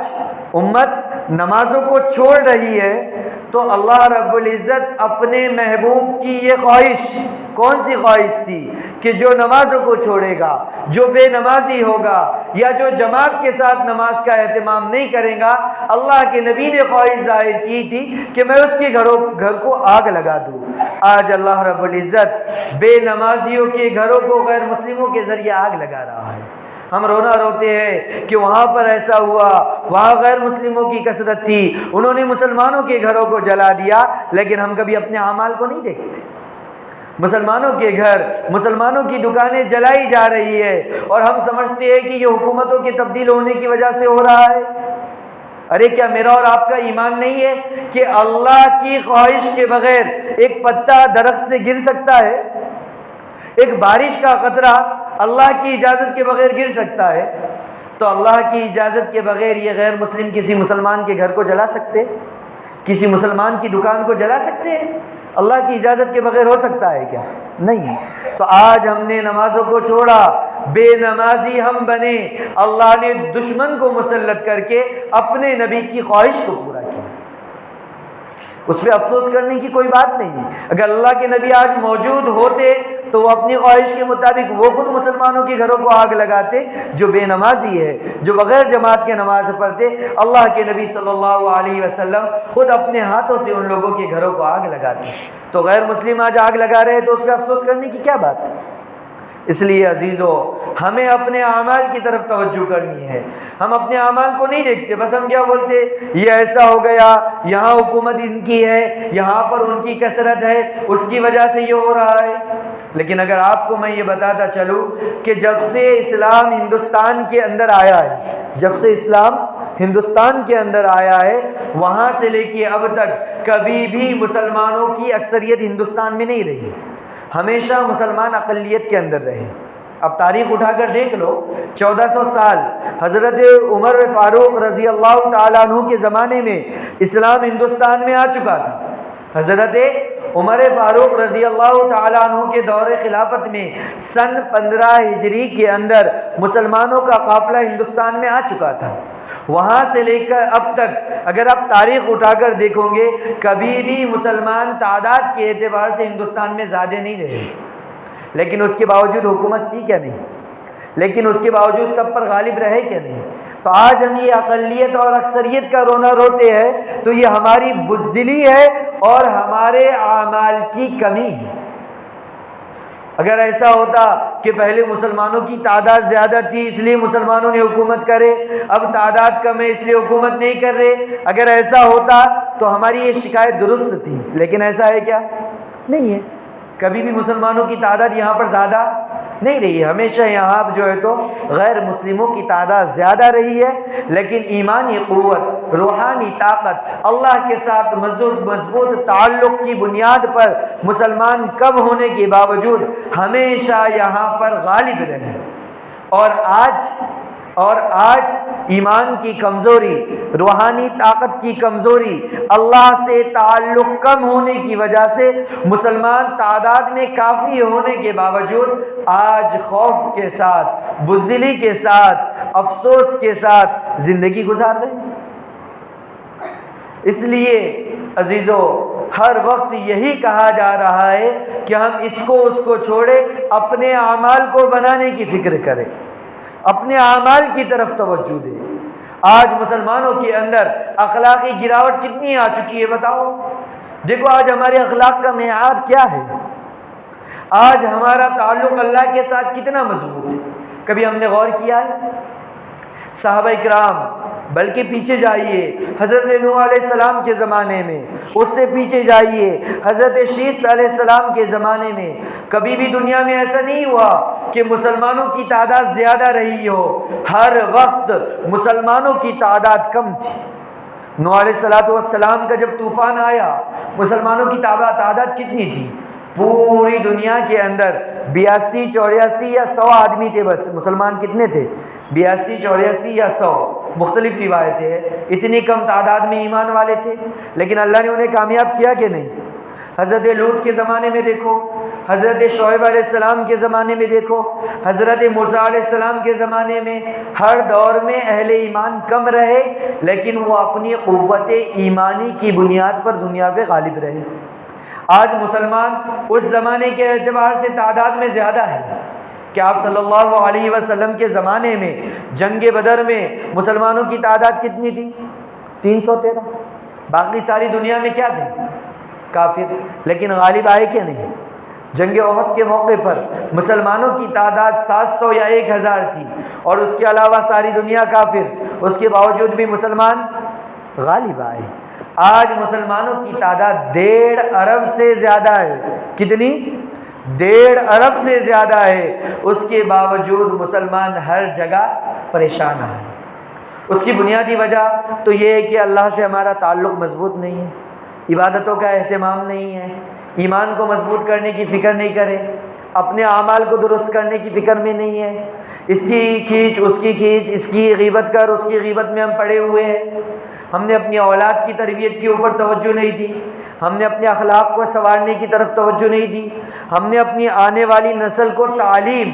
امت نمازوں کو چھوڑ رہی ہے تو اللہ رب العزت اپنے محبوب کی یہ خواہش، کون سی خواہش تھی؟ کہ جو نمازوں کو چھوڑے گا، جو بے نمازی ہوگا یا جو جماعت کے ساتھ نماز کا اہتمام نہیں کرے گا، اللہ کے نبی نے خواہش ظاہر کی تھی کہ میں اس کے گھر کو آگ لگا دوں۔ آج اللہ رب العزت بے نمازیوں کے گھروں کو غیر مسلموں کے ذریعے آگ لگا رہا ہے۔ ہم رونا روتے ہیں کہ وہاں پر ایسا ہوا، وہاں غیر مسلموں کی کثرت تھی، انہوں نے مسلمانوں کے گھروں کو جلا دیا، لیکن ہم کبھی اپنے اعمال کو نہیں دیکھتے۔ مسلمانوں کے گھر، مسلمانوں کی دکانیں جلائی جا رہی ہے اور ہم سمجھتے ہیں کہ یہ حکومتوں کے تبدیل ہونے کی وجہ سے ہو رہا ہے۔ ارے کیا میرا اور آپ کا ایمان نہیں ہے کہ اللہ کی خواہش کے بغیر ایک پتا درخت سے گر سکتا ہے؟ ایک بارش کا قطرہ اللہ کی اجازت کے بغیر گر سکتا ہے؟ تو اللہ کی اجازت کے بغیر یہ غیر مسلم کسی مسلمان کے گھر کو جلا سکتے؟ کسی مسلمان کی دکان کو جلا سکتے ہیں؟ اللہ کی اجازت کے بغیر ہو سکتا ہے کیا؟ نہیں۔ تو آج ہم نے نمازوں کو چھوڑا، بے نمازی ہم بنے، اللہ نے دشمن کو مسلط کر کے اپنے نبی کی خواہش کو پورا کیا۔ اس پہ افسوس کرنے کی کوئی بات نہیں۔ اگر اللہ کے نبی آج موجود ہوتے تو وہ اپنی خواہش کے مطابق وہ خود مسلمانوں کے گھروں کو آگ لگاتے جو بے نمازی ہے، جو بغیر جماعت کے نماز پڑھتے۔ اللہ کے نبی صلی اللہ علیہ وسلم خود اپنے ہاتھوں سے ان لوگوں کے گھروں کو آگ لگاتے۔ تو غیر مسلم آج آگ لگا رہے تو اس پہ افسوس کرنے کی کیا بات ہے؟ اس لیے عزیزو، ہمیں اپنے اعمال کی طرف توجہ کرنی ہے۔ ہم اپنے اعمال کو نہیں دیکھتے، بس ہم کیا بولتے؟ یہ ایسا ہو گیا، یہاں حکومت ان کی ہے، یہاں پر ان کی کثرت ہے، اس کی وجہ سے یہ ہو رہا ہے۔ لیکن اگر آپ کو میں یہ بتاتا چلوں کہ جب سے اسلام ہندوستان کے اندر آیا ہے، جب سے اسلام ہندوستان کے اندر آیا ہے، وہاں سے لے کے اب تک کبھی بھی مسلمانوں کی اکثریت ہندوستان میں نہیں رہی، ہمیشہ مسلمان اقلیت کے اندر رہے۔ اب تاریخ اٹھا کر دیکھ لو، 1400 سال حضرت عمر فاروق رضی اللہ تعالیٰ عنہ کے زمانے میں اسلام ہندوستان میں آ چکا تھا۔ حضرت عمر فاروق رضی اللہ تعالیٰ عنہ کے دور خلافت میں سن 15 ہجری کے اندر مسلمانوں کا قافلہ ہندوستان میں آ چکا تھا۔ وہاں سے لے کر اب تک اگر آپ تاریخ اٹھا کر دیکھو گے، کبھی بھی مسلمان تعداد کے اعتبار سے ہندوستان میں زیادہ نہیں رہے، لیکن اس کے باوجود حکومت کی کیا نہیں؟ لیکن اس کے باوجود سب پر غالب رہے کیا نہیں؟ تو آج ہم یہ اقلیت اور اکثریت کا رونا روتے ہیں تو یہ ہماری بزدلی ہے اور ہمارے اعمال کی کمی ہے۔ اگر ایسا ہوتا کہ پہلے مسلمانوں کی تعداد زیادہ تھی اس لیے مسلمانوں نے حکومت کرے، اب تعداد کم ہے اس لیے حکومت نہیں کر رہے، اگر ایسا ہوتا تو ہماری یہ شکایت درست تھی، لیکن ایسا ہے کیا؟ نہیں ہے۔ کبھی بھی مسلمانوں کی تعداد یہاں پر زیادہ نہیں رہی ہے، ہمیشہ یہاں جو ہے تو غیر مسلموں کی تعداد زیادہ رہی ہے، لیکن ایمانی قوت، روحانی طاقت، اللہ کے ساتھ مضبوط تعلق کی بنیاد پر مسلمان کم ہونے کے باوجود ہمیشہ یہاں پر غالب رہے۔ اور آج ایمان کی کمزوری، روحانی طاقت کی کمزوری، اللہ سے تعلق کم ہونے کی وجہ سے مسلمان تعداد میں کافی ہونے کے باوجود آج خوف کے ساتھ، بزدلی کے ساتھ، افسوس کے ساتھ زندگی گزار رہے ہیں۔ اس لیے عزیزو، ہر وقت یہی کہا جا رہا ہے کہ ہم اس کو چھوڑے، اپنے اعمال کو بنانے کی فکر کریں، اپنے اعمال کی طرف توجہ دیں۔ آج مسلمانوں کے اندر اخلاقی گراوٹ کتنی آ چکی ہے بتاؤ؟ دیکھو آج ہمارے اخلاق کا معیار کیا ہے، آج ہمارا تعلق اللہ کے ساتھ کتنا مضبوط ہے۔ کبھی ہم نے غور کیا ہے؟ صحابہ اکرام، بلکہ پیچھے جائیے حضرت نوح علیہ السلام کے زمانے میں، اس سے پیچھے جائیے حضرت شیث علیہ السلام کے زمانے میں، کبھی بھی دنیا میں ایسا نہیں ہوا کہ مسلمانوں کی تعداد زیادہ رہی ہو، ہر وقت مسلمانوں کی تعداد کم تھی۔ نوح علیہ السلام کا جب طوفان آیا، مسلمانوں کی تعداد کتنی تھی؟ پوری دنیا کے اندر 82 84 یا 100 آدمی تھے، بس مسلمان کتنے تھے؟ 82 84 یا 100 مختلف روایتیں ہیں، اتنی کم تعداد میں ایمان والے تھے، لیکن اللہ نے انہیں کامیاب کیا کہ نہیں؟ حضرت لوط کے زمانے میں دیکھو، حضرت شعیب علیہ السلام کے زمانے میں دیکھو، حضرت موسیٰ علیہ السلام کے زمانے میں، ہر دور میں اہل ایمان کم رہے لیکن وہ اپنی قوت ایمانی کی بنیاد پر دنیا پہ غالب رہے۔ آج مسلمان اس زمانے کے اعتبار سے تعداد میں زیادہ ہے کہ آپ صلی اللہ علیہ وسلم کے زمانے میں جنگ بدر میں مسلمانوں کی تعداد کتنی تھی؟ 313۔ باقی ساری دنیا میں کیا تھے؟ کافر، لیکن غالب آئے کہ نہیں؟ جنگ احد کے موقع پر مسلمانوں کی تعداد 700 یا 1000 تھی اور اس کے علاوہ ساری دنیا کافر، اس کے باوجود بھی مسلمان غالب آئے۔ آج مسلمانوں کی تعداد 1.5 ارب سے زیادہ ہے۔ کتنی؟ 1.5 ارب سے زیادہ ہے، اس کے باوجود مسلمان ہر جگہ پریشان ہیں۔ اس کی بنیادی وجہ تو یہ ہے کہ اللہ سے ہمارا تعلق مضبوط نہیں ہے، عبادتوں کا اہتمام نہیں ہے، ایمان کو مضبوط کرنے کی فکر نہیں کرے، اپنے اعمال کو درست کرنے کی فکر میں نہیں ہے، اس کی کھینچ اس کی کھینچ، اس کی غیبت کر اس کی غیبت میں ہم پڑے ہوئے ہیں۔ ہم نے اپنی اولاد کی تربیت کے اوپر توجہ نہیں دی، ہم نے اپنے اخلاق کو سنوارنے کی طرف توجہ نہیں دی، ہم نے اپنی آنے والی نسل کو تعلیم،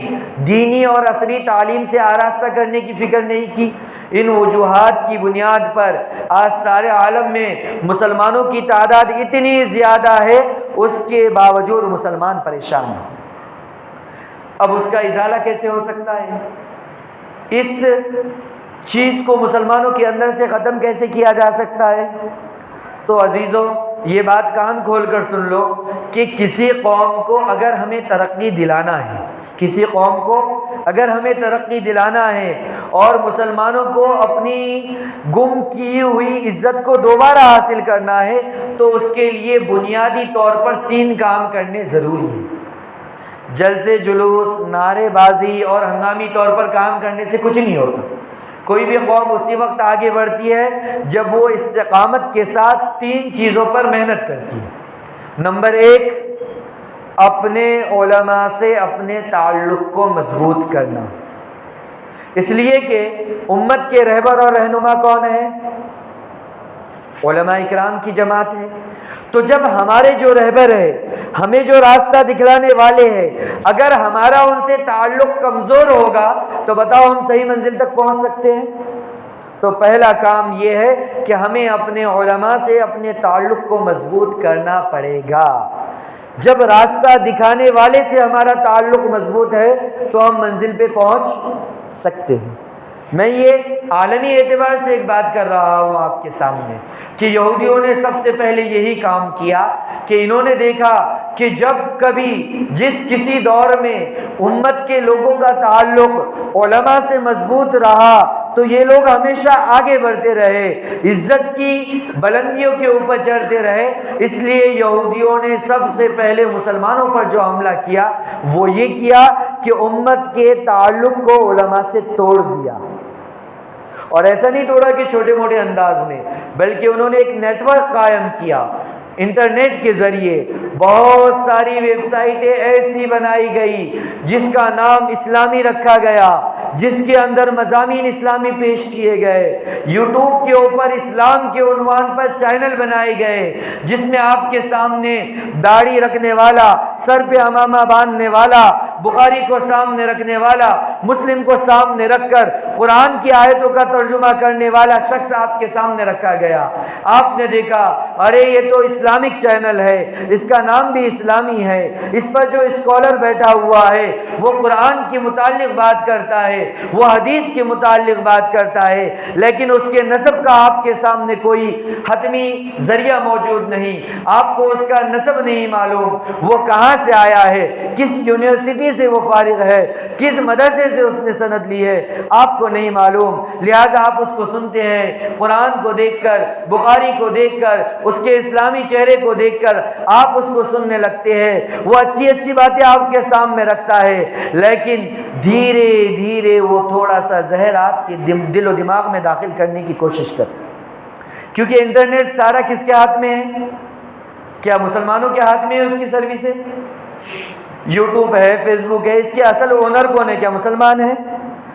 دینی اور عصری تعلیم سے آراستہ کرنے کی فکر نہیں کی۔ ان وجوہات کی بنیاد پر آج سارے عالم میں مسلمانوں کی تعداد اتنی زیادہ ہے، اس کے باوجود مسلمان پریشان ہیں۔ اب اس کا ازالہ کیسے ہو سکتا ہے؟ اس چیز کو مسلمانوں کے اندر سے ختم کیسے کیا جا سکتا ہے؟ تو عزیزوں، یہ بات کان کھول کر سن لو کہ کسی قوم کو اگر ہمیں ترقی دلانا ہے، کسی قوم کو اگر ہمیں ترقی دلانا ہے اور مسلمانوں کو اپنی گم کی ہوئی عزت کو دوبارہ حاصل کرنا ہے تو اس کے لیے بنیادی طور پر 3 کام کرنے ضروری ہیں۔ جلسے جلوس، نعرے بازی اور ہنگامی طور پر کام کرنے سے کچھ نہیں ہوتا۔ کوئی بھی قوم اسی وقت آگے بڑھتی ہے جب وہ استقامت کے ساتھ 3 چیزوں پر محنت کرتی ہے۔ نمبر 1، اپنے علماء سے اپنے تعلق کو مضبوط کرنا، اس لیے کہ امت کے رہبر اور رہنما کون ہے؟ علماء اکرام کی جماعت ہے۔ تو جب ہمارے جو رہبر ہے، ہمیں جو راستہ دکھلانے والے ہیں، اگر ہمارا ان سے تعلق کمزور ہوگا تو بتاؤ ہم صحیح منزل تک پہنچ سکتے ہیں؟ تو پہلا کام یہ ہے کہ ہمیں اپنے علماء سے اپنے تعلق کو مضبوط کرنا پڑے گا۔ جب راستہ دکھانے والے سے ہمارا تعلق مضبوط ہے تو ہم منزل پہ پہنچ سکتے ہیں۔ میں یہ عالمی اعتبار سے ایک بات کر رہا ہوں آپ کے سامنے کہ یہودیوں نے سب سے پہلے یہی کام کیا کہ انہوں نے دیکھا کہ جب کبھی کسی دور میں امت کے لوگوں کا تعلق علماء سے مضبوط رہا تو یہ لوگ ہمیشہ آگے بڑھتے رہے، عزت کی بلندیوں کے اوپر چڑھتے رہے۔ اس لیے یہودیوں نے سب سے پہلے مسلمانوں پر جو حملہ کیا وہ یہ کیا کہ امت کے تعلق کو علماء سے توڑ دیا۔ اور ایسا نہیں توڑا کہ چھوٹے موٹے انداز میں، بلکہ انہوں نے ایک نیٹ ورک قائم کیا۔ انٹرنیٹ کے ذریعے بہت ساری ویب سائٹیں ایسی بنائی گئی جس کا نام اسلامی رکھا گیا، جس کے اندر مضامین اسلامی پیش کیے گئے۔ یوٹیوب کے اوپر اسلام کے عنوان پر چینل بنائے گئے جس میں آپ کے سامنے داڑھی رکھنے والا، سر پہ عمامہ باندھنے والا، بخاری کو سامنے رکھنے والا، مسلم کو سامنے رکھ کر قرآن کی آیتوں کا ترجمہ کرنے والا شخص آپ کے سامنے رکھا گیا۔ آپ نے دیکھا ارے یہ تو اسلامک چینل ہے، اس کا نام بھی اسلامی ہے، اس پر جو اسکالر بیٹھا ہوا ہے وہ قرآن کے متعلق بات کرتا ہے، وہ حدیث کے متعلق بات کرتا ہے، لیکن اس کے نسب کا آپ کے سامنے کوئی حتمی ذریعہ موجود نہیں، آپ کو اس کا نسب نہیں معلوم، وہ کہاں سے آیا ہے، کس یونیورسٹی سے وہ فارغ ہے، کس مدرسے سے اس نے سند لی ہے، آپ کو نہیں معلوم، لہٰذا آپ اس کو سنتے ہیں۔ قرآن کو دیکھ کر، بخاری کو دیکھ کر، اس کے اسلامی چہرے کو دیکھ کر آپ اس کو سننے لگتے ہیں، وہ اچھی اچھی باتیں آپ کے سامنے رکھتا ہے، لیکن دھیرے دھیرے وہ تھوڑا سا زہر آپ کے دل و دماغ میں داخل کرنے کی کوشش کرتا ہے، کیونکہ انٹرنیٹ سارا کس کے ہاتھ میں ہے؟ کیا مسلمانوں کے ہاتھ میں ہے اس کی سروس ہے؟ یوٹیوب ہے، فیس بک ہے، اس کے اصل اونر کون ہے؟ کیا مسلمان ہے؟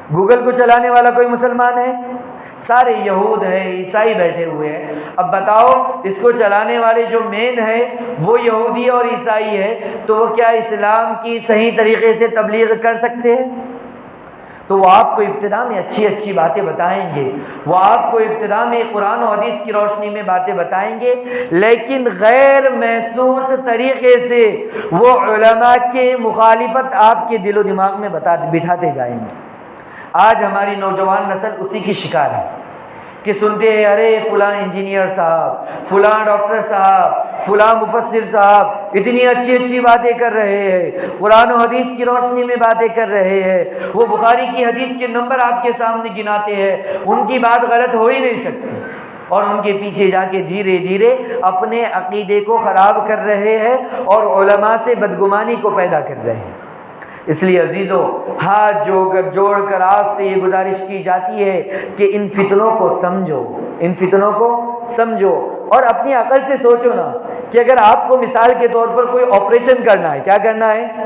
گوگل کو چلانے والا کوئی مسلمان ہے؟ سارے یہود ہیں، عیسائی بیٹھے ہوئے ہیں۔ اب بتاؤ اس کو چلانے والے جو مین ہے وہ یہودی اور عیسائی ہے، تو وہ کیا اسلام کی صحیح طریقے سے تبلیغ کر سکتے ہیں؟ تو وہ آپ کو ابتدا میں اچھی اچھی باتیں بتائیں گے، وہ آپ کو ابتدا میں قرآن و حدیث کی روشنی میں باتیں بتائیں گے، لیکن غیر محسوس طریقے سے وہ علماء کے مخالفت آپ کے دل و دماغ میں بٹھاتے جائیں گے۔ آج ہماری نوجوان نسل اسی کی شکار ہے کہ سنتے ہیں ارے فلاں انجینئر صاحب، فلاں ڈاکٹر صاحب، فلاں مفسر صاحب اتنی اچھی اچھی باتیں کر رہے ہیں، قرآن و حدیث کی روشنی میں باتیں کر رہے ہیں، وہ بخاری کی حدیث کے نمبر آپ کے سامنے گناتے ہیں، ان کی بات غلط ہو ہی نہیں سکتی، اور ان کے پیچھے جا کے دھیرے دھیرے اپنے عقیدے کو خراب کر رہے ہیں اور علماء سے بدگمانی کو پیدا کر رہے ہیں۔ اس لیے عزیزو، ہاتھ جوڑ کر آپ سے یہ گزارش کی جاتی ہے کہ ان فتنوں کو سمجھو، ان فتنوں کو سمجھو، اور اپنی عقل سے سوچو نا کہ اگر آپ کو مثال کے طور پر کوئی آپریشن کرنا ہے، کیا کرنا ہے؟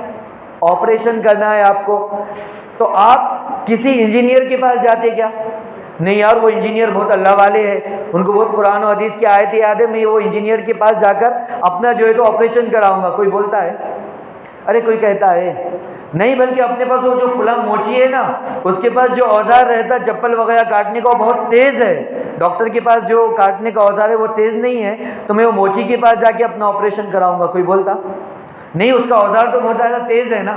آپریشن کرنا ہے آپ کو، تو آپ کسی انجینئر کے پاس جاتے کیا؟ نہیں یار وہ انجینئر بہت اللہ والے ہیں، ان کو بہت قرآن و حدیث کی آیتیں یاد ہے، میں وہ انجینئر کے پاس جا کر اپنا جو ہے تو آپریشن کراؤں گا۔ کوئی بولتا ہے؟ ارے کوئی کہتا ہے نہیں، بلکہ اپنے پاس وہ جو فلاں موچی ہے نا، اس کے پاس جو اوزار رہتا ہے چپل وغیرہ کاٹنے کا وہ بہت تیز ہے، ڈاکٹر کے پاس جو کاٹنے کا اوزار ہے وہ تیز نہیں ہے، تو میں وہ موچی کے پاس جا کے اپنا آپریشن کراؤں گا۔ کوئی بولتا نہیں، اس کا اوزار تو بہت زیادہ تیز ہے نا،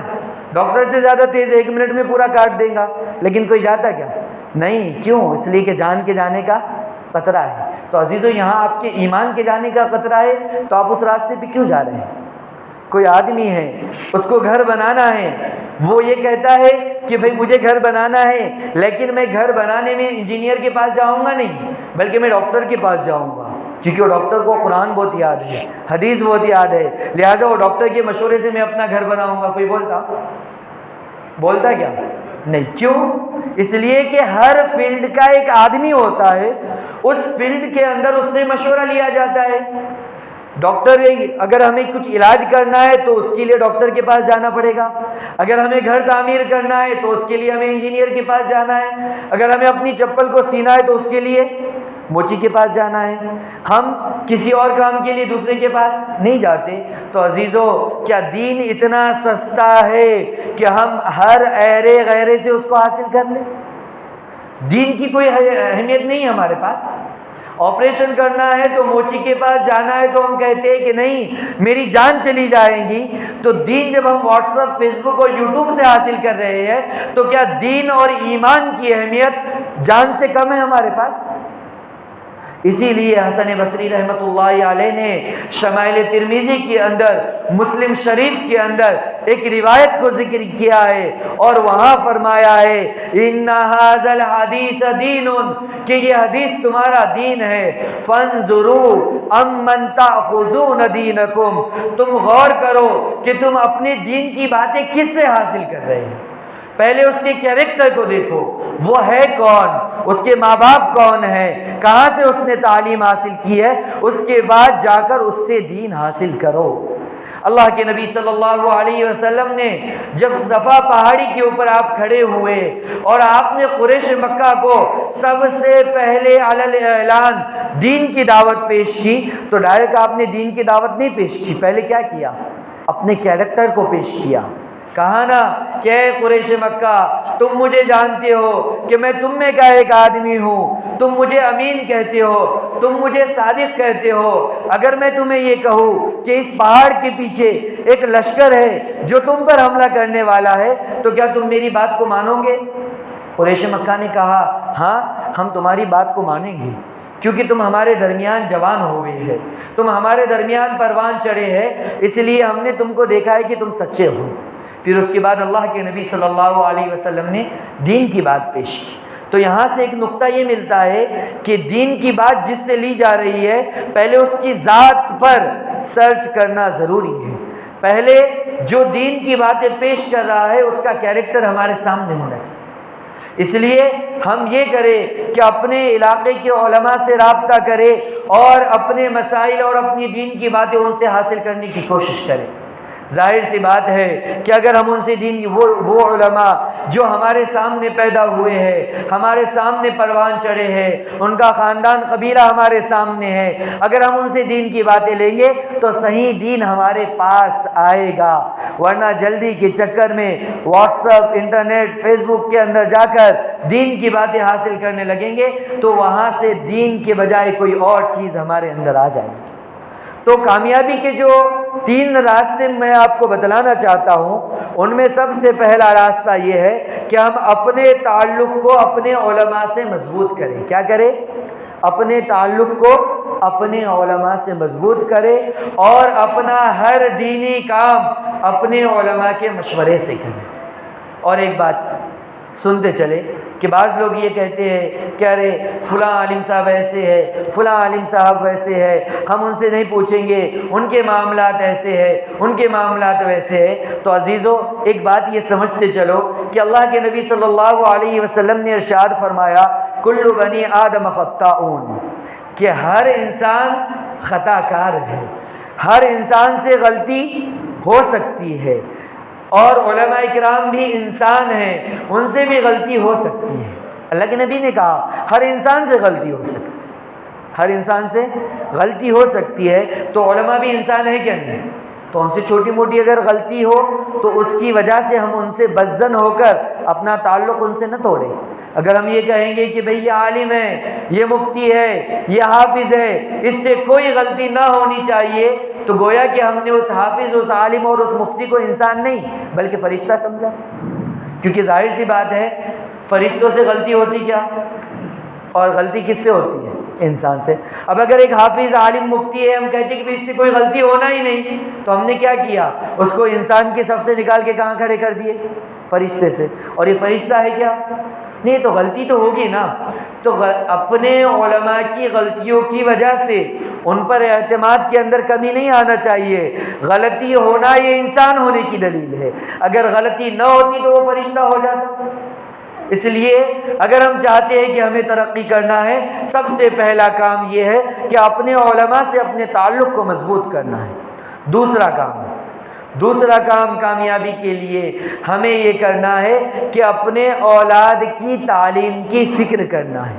ڈاکٹر سے زیادہ تیز ہے، 1 منٹ میں پورا کاٹ دے گا، لیکن کوئی جاتا کیا؟ نہیں، کیوں؟ اس لیے کہ جان کے جانے کا خطرہ ہے۔ تو عزیزو، یہاں آپ کے ایمان کے جانے کا خطرہ ہے، تو آپ اس راستے پہ کیوں جا رہے ہیں؟ کوئی آدمی ہے، اس کو گھر بنانا ہے، وہ یہ کہتا ہے کہ بھئی مجھے گھر بنانا ہے، لیکن میں گھر بنانے میں انجینئر کے پاس جاؤں گا نہیں، بلکہ میں ڈاکٹر کے پاس جاؤں گا، کیونکہ وہ ڈاکٹر کو قرآن بہت یاد ہے، حدیث بہت یاد ہے، لہٰذا وہ ڈاکٹر کے مشورے سے میں اپنا گھر بناؤں گا۔ کوئی بولتا کیا؟ نہیں۔ کیوں؟ اس لیے کہ ہر فیلڈ کا ایک آدمی ہوتا ہے، اس فیلڈ کے اندر اس سے مشورہ لیا جاتا ہے۔ ڈاکٹر، اگر ہمیں کچھ علاج کرنا ہے تو اس کے لیے ڈاکٹر کے پاس جانا پڑے گا، اگر ہمیں گھر تعمیر کرنا ہے تو اس کے لیے ہمیں انجینئر کے پاس جانا ہے، اگر ہمیں اپنی چپل کو سینا ہے تو اس کے لیے موچی کے پاس جانا ہے، ہم کسی اور کام کے لیے دوسرے کے پاس نہیں جاتے۔ تو عزیزو، کیا دین اتنا سستا ہے کہ ہم ہر ایرے غیرے سے اس کو حاصل کر لیں؟ دین کی کوئی اہمیت نہیں ہے ہمارے پاس۔ آپریشن کرنا ہے تو موچی کے پاس جانا ہے تو ہم کہتے ہیں کہ نہیں میری جان چلی جائے گی۔ تو دین جب ہم واٹس ایپ، فیس بک اور یوٹیوب سے حاصل کر رہے ہیں تو کیا دین اور ایمان کی اہمیت جان سے کم ہے ہمارے پاس؟ اسی لیے حسن بصری رحمۃ اللہ علیہ نے شمائل ترمذی کے اندر، مسلم شریف کے اندر ایک روایت کو ذکر کیا ہے اور وہاں فرمایا ہے ان ھذا الحدیث دین، کہ یہ حدیث تمہارا دین ہے، فانظروا امن تاخذون دینکم، تم غور کرو کہ تم اپنے دین کی باتیں کس سے حاصل کر رہے ہیں۔ پہلے اس کے کیریکٹر کو دیکھو، وہ ہے کون، اس کے ماں باپ کون ہے، کہاں سے اس نے تعلیم حاصل کی ہے، اس کے بعد جا کر اس سے دین حاصل کرو۔ اللہ کے نبی صلی اللہ علیہ وسلم نے جب صفا پہاڑی کے اوپر آپ کھڑے ہوئے اور آپ نے قریش مکہ کو سب سے پہلے علی الاعلان دین کی دعوت پیش کی، تو ڈائریکٹ آپ نے دین کی دعوت نہیں پیش کی، پہلے کیا کیا؟ اپنے کیریکٹر کو پیش کیا۔ کہا نا کہ اے قریش مکہ، تم مجھے جانتے ہو کہ میں تم میں کا ایک آدمی ہوں، تم مجھے امین کہتے ہو، تم مجھے صادق کہتے ہو، اگر میں تمہیں یہ کہوں کہ اس پہاڑ کے پیچھے ایک لشکر ہے جو تم پر حملہ کرنے والا ہے تو کیا تم میری بات کو مانو گے؟ قریش مکہ نے کہا ہاں ہم تمہاری بات کو مانیں گے، کیونکہ تم ہمارے درمیان جوان ہوئے ہیں، تم ہمارے درمیان پروان چڑھے ہیں، اس لیے ہم نے تم کو دیکھا ہے کہ تم سچے ہو۔ پھر اس کے بعد اللہ کے نبی صلی اللہ علیہ وسلم نے دین کی بات پیش کی۔ تو یہاں سے ایک نقطہ یہ ملتا ہے کہ دین کی بات جس سے لی جا رہی ہے، پہلے اس کی ذات پر سرچ کرنا ضروری ہے۔ پہلے جو دین کی باتیں پیش کر رہا ہے اس کا کیریکٹر ہمارے سامنے ہونا چاہیے۔ اس لیے ہم یہ کریں کہ اپنے علاقے کے علماء سے رابطہ کریں اور اپنے مسائل اور اپنی دین کی باتیں ان سے حاصل کرنے کی کوشش کریں، ظاہر سی بات ہے کہ اگر ہم ان سے دین وہ علماء جو ہمارے سامنے پیدا ہوئے ہیں، ہمارے سامنے پروان چڑھے ہیں، ان کا خاندان قبیلہ ہمارے سامنے ہے، اگر ہم ان سے دین کی باتیں لیں گے تو صحیح دین ہمارے پاس آئے گا، ورنہ جلدی کے چکر میں واٹس ایپ، انٹرنیٹ، فیس بک کے اندر جا کر دین کی باتیں حاصل کرنے لگیں گے تو وہاں سے دین کے بجائے کوئی اور چیز ہمارے اندر آ جائے گی۔ تو کامیابی کے جو 3 راستے میں آپ کو بتلانا چاہتا ہوں، ان میں سب سے پہلا راستہ یہ ہے کہ ہم اپنے تعلق کو اپنے علماء سے مضبوط کریں۔ کیا کریں؟ اپنے تعلق کو اپنے علماء سے مضبوط کریں اور اپنا ہر دینی کام اپنے علماء کے مشورے سے کریں۔ اور ایک بات سنتے چلے کہ بعض لوگ یہ کہتے ہیں کہ ارے فلاں عالم صاحب ایسے ہے، فلاں عالم صاحب ویسے ہے، ہم ان سے نہیں پوچھیں گے، ان کے معاملات ایسے ہیں، ان کے معاملات ویسے ہیں۔ تو عزیزو، ایک بات یہ سمجھتے چلو کہ اللہ کے نبی صلی اللہ علیہ وسلم نے ارشاد فرمایا کل بنی آدم خطاؤن، کہ ہر انسان خطا کار ہے، ہر انسان سے غلطی ہو سکتی ہے، اور علماء اکرام بھی انسان ہیں، ان سے بھی غلطی ہو سکتی ہے۔ اللہ کے نبی نے کہا ہر انسان سے غلطی ہو سکتی ہے، ہر انسان سے غلطی ہو سکتی ہے، تو علماء بھی انسان ہیں کیا نہیں؟ تو ان سے چھوٹی موٹی اگر غلطی ہو تو اس کی وجہ سے ہم ان سے بدظن ہو کر اپنا تعلق ان سے نہ توڑیں۔ اگر ہم یہ کہیں گے کہ بھئی یہ عالم ہے، یہ مفتی ہے، یہ حافظ ہے، اس سے کوئی غلطی نہ ہونی چاہیے، تو گویا کہ ہم نے اس حافظ، اس عالم اور اس مفتی کو انسان نہیں بلکہ فرشتہ سمجھا۔ کیونکہ ظاہر سی بات ہے فرشتوں سے غلطی ہوتی کیا، اور غلطی کس سے ہوتی ہے؟ انسان سے۔ اب اگر ایک حافظ، عالم، مفتی ہے، ہم کہتے ہیں کہ اس سے کوئی غلطی ہونا ہی نہیں، تو ہم نے کیا کیا؟ اس کو انسان کی صف سے نکال کے کہاں کھڑے کر دیے؟ فرشتے سے۔ اور یہ فرشتہ ہے کیا؟ نہیں، تو غلطی تو ہوگی نا۔ تو اپنے علماء کی غلطیوں کی وجہ سے ان پر اعتماد کے اندر کمی نہیں آنا چاہیے۔ غلطی ہونا یہ انسان ہونے کی دلیل ہے، اگر غلطی نہ ہوتی تو وہ فرشتہ ہو جاتا۔ اس لیے اگر ہم چاہتے ہیں کہ ہمیں ترقی کرنا ہے، سب سے پہلا کام یہ ہے کہ اپنے علماء سے اپنے تعلق کو مضبوط کرنا ہے۔ دوسرا کام کامیابی کے لیے ہمیں یہ کرنا ہے کہ اپنے اولاد کی تعلیم کی فکر کرنا ہے۔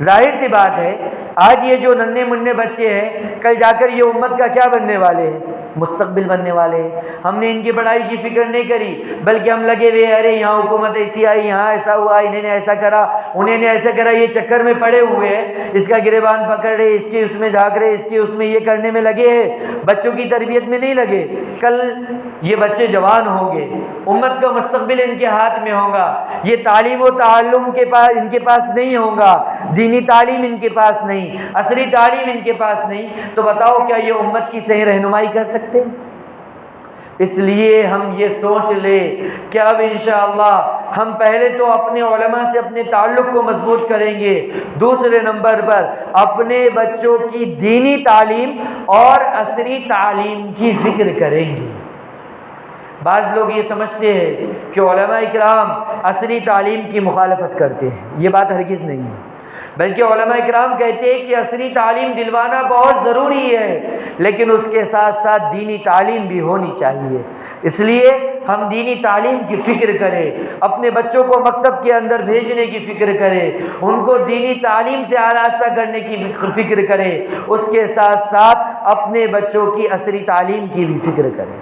ظاہر سی بات ہے آج یہ جو ننھے منھے بچے ہیں، کل جا کر یہ امت کا کیا بننے والے ہیں؟ مستقبل بننے والے ہیں۔ ہم نے ان کی پڑھائی کی فکر نہیں کری، بلکہ ہم لگے ہوئے ارے یہاں حکومت ایسی آئی، یہاں ایسا ہوا، انہیں نے ایسا کرا، انہیں نے ایسا کرا، یہ چکر میں پڑے ہوئے ہیں، اس کا گریبان پکڑ رہے، اس کے اس میں جھانک رہے، اس کے اس میں یہ کرنے میں لگے ہیں، بچوں کی تربیت میں نہیں لگے۔ کل یہ بچے جوان ہوں گے، امت کا مستقبل ان کے ہاتھ میں ہوگا، یہ تعلیم و تعلم کے پاس ان کے پاس نہیں ہوگا، دینی تعلیم ان کے پاس نہیں، عصری تعلیم ان کے پاس نہیں، تو بتاؤ کیا یہ امت کی صحیح رہنمائی کر سکتے؟ اس لیے ہم یہ سوچ لیں کہ اب انشاءاللہ ہم پہلے تو اپنے علماء سے اپنے تعلق کو مضبوط کریں گے، دوسرے نمبر پر اپنے بچوں کی دینی تعلیم اور عصری تعلیم کی فکر کریں گے۔ بعض لوگ یہ سمجھتے ہیں کہ علماء اکرام عصری تعلیم کی مخالفت کرتے ہیں، یہ بات ہرگز نہیں ہے، بلکہ علماء اکرام کہتے ہیں کہ عصری تعلیم دلوانا بہت ضروری ہے، لیکن اس کے ساتھ ساتھ دینی تعلیم بھی ہونی چاہیے۔ اس لیے ہم دینی تعلیم کی فکر کریں، اپنے بچوں کو مکتب کے اندر بھیجنے کی فکر کریں، ان کو دینی تعلیم سے آراستہ کرنے کی فکر کریں، اس کے ساتھ ساتھ اپنے بچوں کی عصری تعلیم کی بھی فکر کریں۔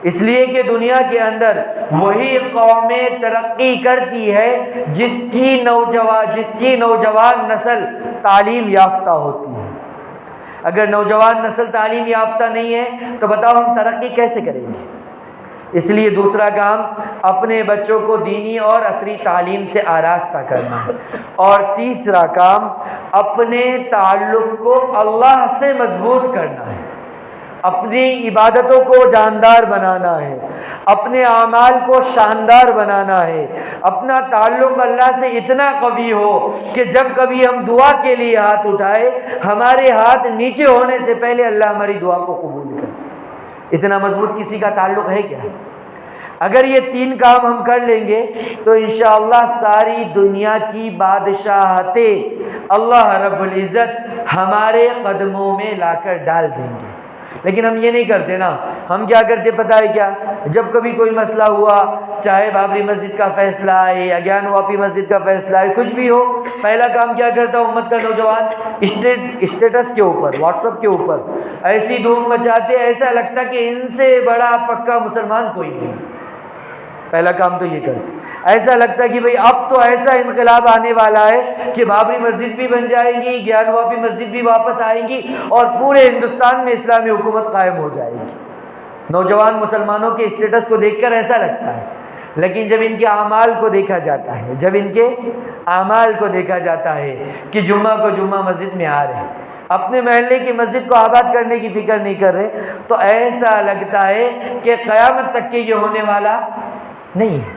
اس لیے کہ دنیا کے اندر وہی قومیں ترقی کرتی ہے جس کی نوجوان نسل تعلیم یافتہ ہوتی ہے۔ اگر نوجوان نسل تعلیم یافتہ نہیں ہے تو بتاؤ ہم ترقی کیسے کریں گے؟ اس لیے دوسرا کام اپنے بچوں کو دینی اور عصری تعلیم سے آراستہ کرنا ہے، اور تیسرا کام اپنے تعلق کو اللہ سے مضبوط کرنا ہے، اپنی عبادتوں کو جاندار بنانا ہے، اپنے اعمال کو شاندار بنانا ہے، اپنا تعلق اللہ سے اتنا قوی ہو کہ جب کبھی ہم دعا کے لیے ہاتھ اٹھائے ہمارے ہاتھ نیچے ہونے سے پہلے اللہ ہماری دعا کو قبول کرے۔ اتنا مضبوط کسی کا تعلق ہے کیا؟ اگر یہ 3 کام ہم کر لیں گے تو انشاءاللہ ساری دنیا کی بادشاہتیں اللہ رب العزت ہمارے قدموں میں لا کر ڈال دیں گے۔ لیکن ہم یہ نہیں کرتے نا. ہم کیا کرتے پتہ ہے کیا؟ جب کبھی کوئی مسئلہ ہوا، چاہے بابری مسجد کا فیصلہ ہے یا گیان واپی مسجد کا فیصلہ ہے، کچھ بھی ہو، پہلا کام کیا کرتا امت کا نوجوان؟ اسٹیٹس کے اوپر، واٹس ایپ کے اوپر ایسی دھوم مچاتے، ایسا لگتا کہ ان سے بڑا پکا مسلمان کوئی نہیں. پہلا کام تو یہ کرتے. ایسا لگتا کہ بھئی اب تو ایسا انقلاب آنے والا ہے کہ بابری مسجد بھی بن جائے گی، گیان واپی مسجد بھی واپس آئیں گی اور پورے ہندوستان میں اسلامی حکومت قائم ہو جائے گی. نوجوان مسلمانوں کے اسٹیٹس کو دیکھ کر ایسا لگتا ہے. لیکن جب ان کے اعمال کو دیکھا جاتا ہے، جب ان کے اعمال کو دیکھا جاتا ہے کہ جمعہ کو جمعہ مسجد میں آ رہے ہیں، اپنے محلے کی مسجد کو آباد کرنے کی فکر نہیں کر رہے، تو ایسا لگتا ہے کہ قیامت تک کے یہ ہونے والا نہیں ہے.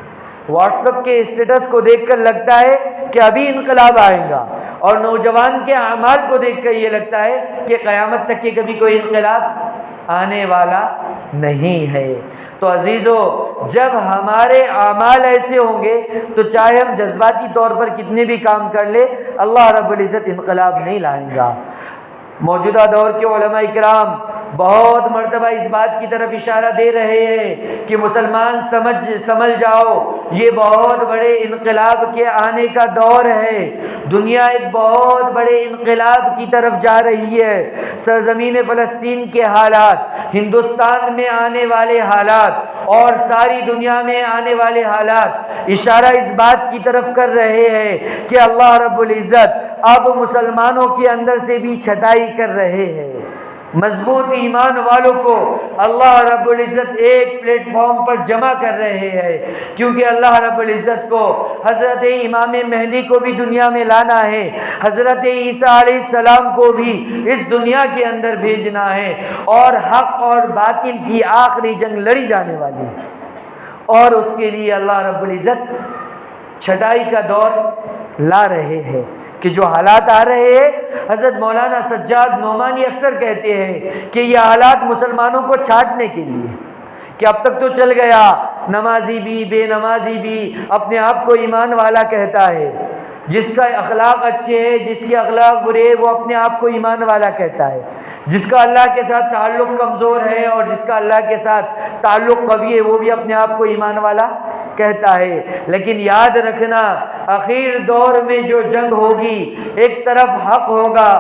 واٹس ایپ کے اسٹیٹس کو دیکھ کر لگتا ہے کہ ابھی انقلاب آئے گا، اور نوجوان کے اعمال کو دیکھ کر یہ لگتا ہے کہ قیامت تک کے کبھی کوئی انقلاب آنے والا نہیں ہے. تو عزیزو، جب ہمارے اعمال ایسے ہوں گے تو چاہے ہم جذباتی طور پر کتنے بھی کام کر لیں، اللہ رب العزت انقلاب نہیں لائے گا. موجودہ دور کے علماء کرام بہت مرتبہ اس بات کی طرف اشارہ دے رہے ہیں کہ مسلمان سمجھ جاؤ، یہ بہت بڑے انقلاب کے آنے کا دور ہے. دنیا ایک بہت بڑے انقلاب کی طرف جا رہی ہے. سرزمین فلسطین کے حالات، ہندوستان میں آنے والے حالات اور ساری دنیا میں آنے والے حالات اشارہ اس بات کی طرف کر رہے ہیں کہ اللہ رب العزت اب مسلمانوں کے اندر سے بھی چھٹائی کر رہے ہیں. مضبوط ایمان والوں کو اللہ رب العزت ایک پلیٹ فارم پر جمع کر رہے ہیں، کیونکہ اللہ رب العزت کو حضرت امام مہدی کو بھی دنیا میں لانا ہے، حضرت عیسیٰ علیہ السلام کو بھی اس دنیا کے اندر بھیجنا ہے، اور حق اور باطل کی آخری جنگ لڑی جانے والی ہے. اور اس کے لیے اللہ رب العزت چھٹائی کا دور لا رہے ہیں کہ جو حالات آ رہے ہیں، حضرت مولانا سجاد نعمانی اکثر کہتے ہیں کہ یہ حالات مسلمانوں کو چھانٹنے کے لیے، کہ اب تک تو چل گیا، نمازی بھی بے نمازی بھی اپنے آپ کو ایمان والا کہتا ہے، جس کا اخلاق اچھے ہے، جس کے اخلاق برے وہ اپنے آپ کو ایمان والا کہتا ہے، جس کا اللہ کے ساتھ تعلق کمزور ہے اور جس کا اللہ کے ساتھ تعلق قوی ہے وہ بھی اپنے آپ کو ایمان والا کہتا ہے. لیکن یاد رکھنا، اخیر دور میں جو جنگ ہوگی، ایک طرف حق ہوگا،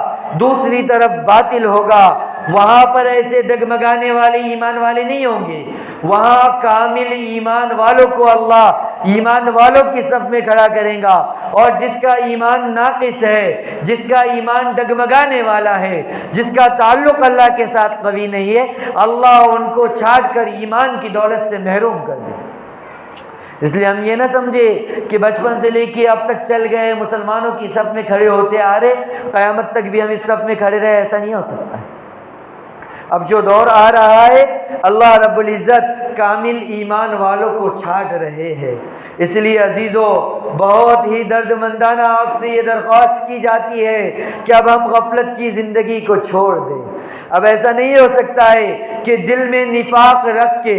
دوسری طرف باطل ہوگا. وہاں پر ایسے ڈگمگانے والے ایمان والے نہیں ہوں گے، وہاں کامل ایمان والوں کو اللہ ایمان والوں کی صف میں کھڑا کرے گا، اور جس کا ایمان ناقص ہے، جس کا ایمان ڈگمگانے والا ہے، جس کا تعلق اللہ کے ساتھ قوی نہیں ہے، اللہ ان کو چھاٹ کر ایمان کی دولت سے محروم کر دے. اس لیے ہم یہ نہ سمجھے کہ بچپن سے لے کے اب تک چل گئے، مسلمانوں کی صف میں کھڑے ہوتے آ رہے، قیامت تک بھی ہم اس صف میں کھڑے رہے، ایسا نہیں ہو سکتا. اب جو دور آ رہا ہے، اللہ رب العزت کامل ایمان والوں کو چھانٹ رہے ہیں. اس لیے عزیزو، بہت ہی درد مندانہ آپ سے یہ درخواست کی جاتی ہے کہ اب ہم غفلت کی زندگی کو چھوڑ دیں. اب ایسا نہیں ہو سکتا ہے کہ دل میں نفاق رکھ کے،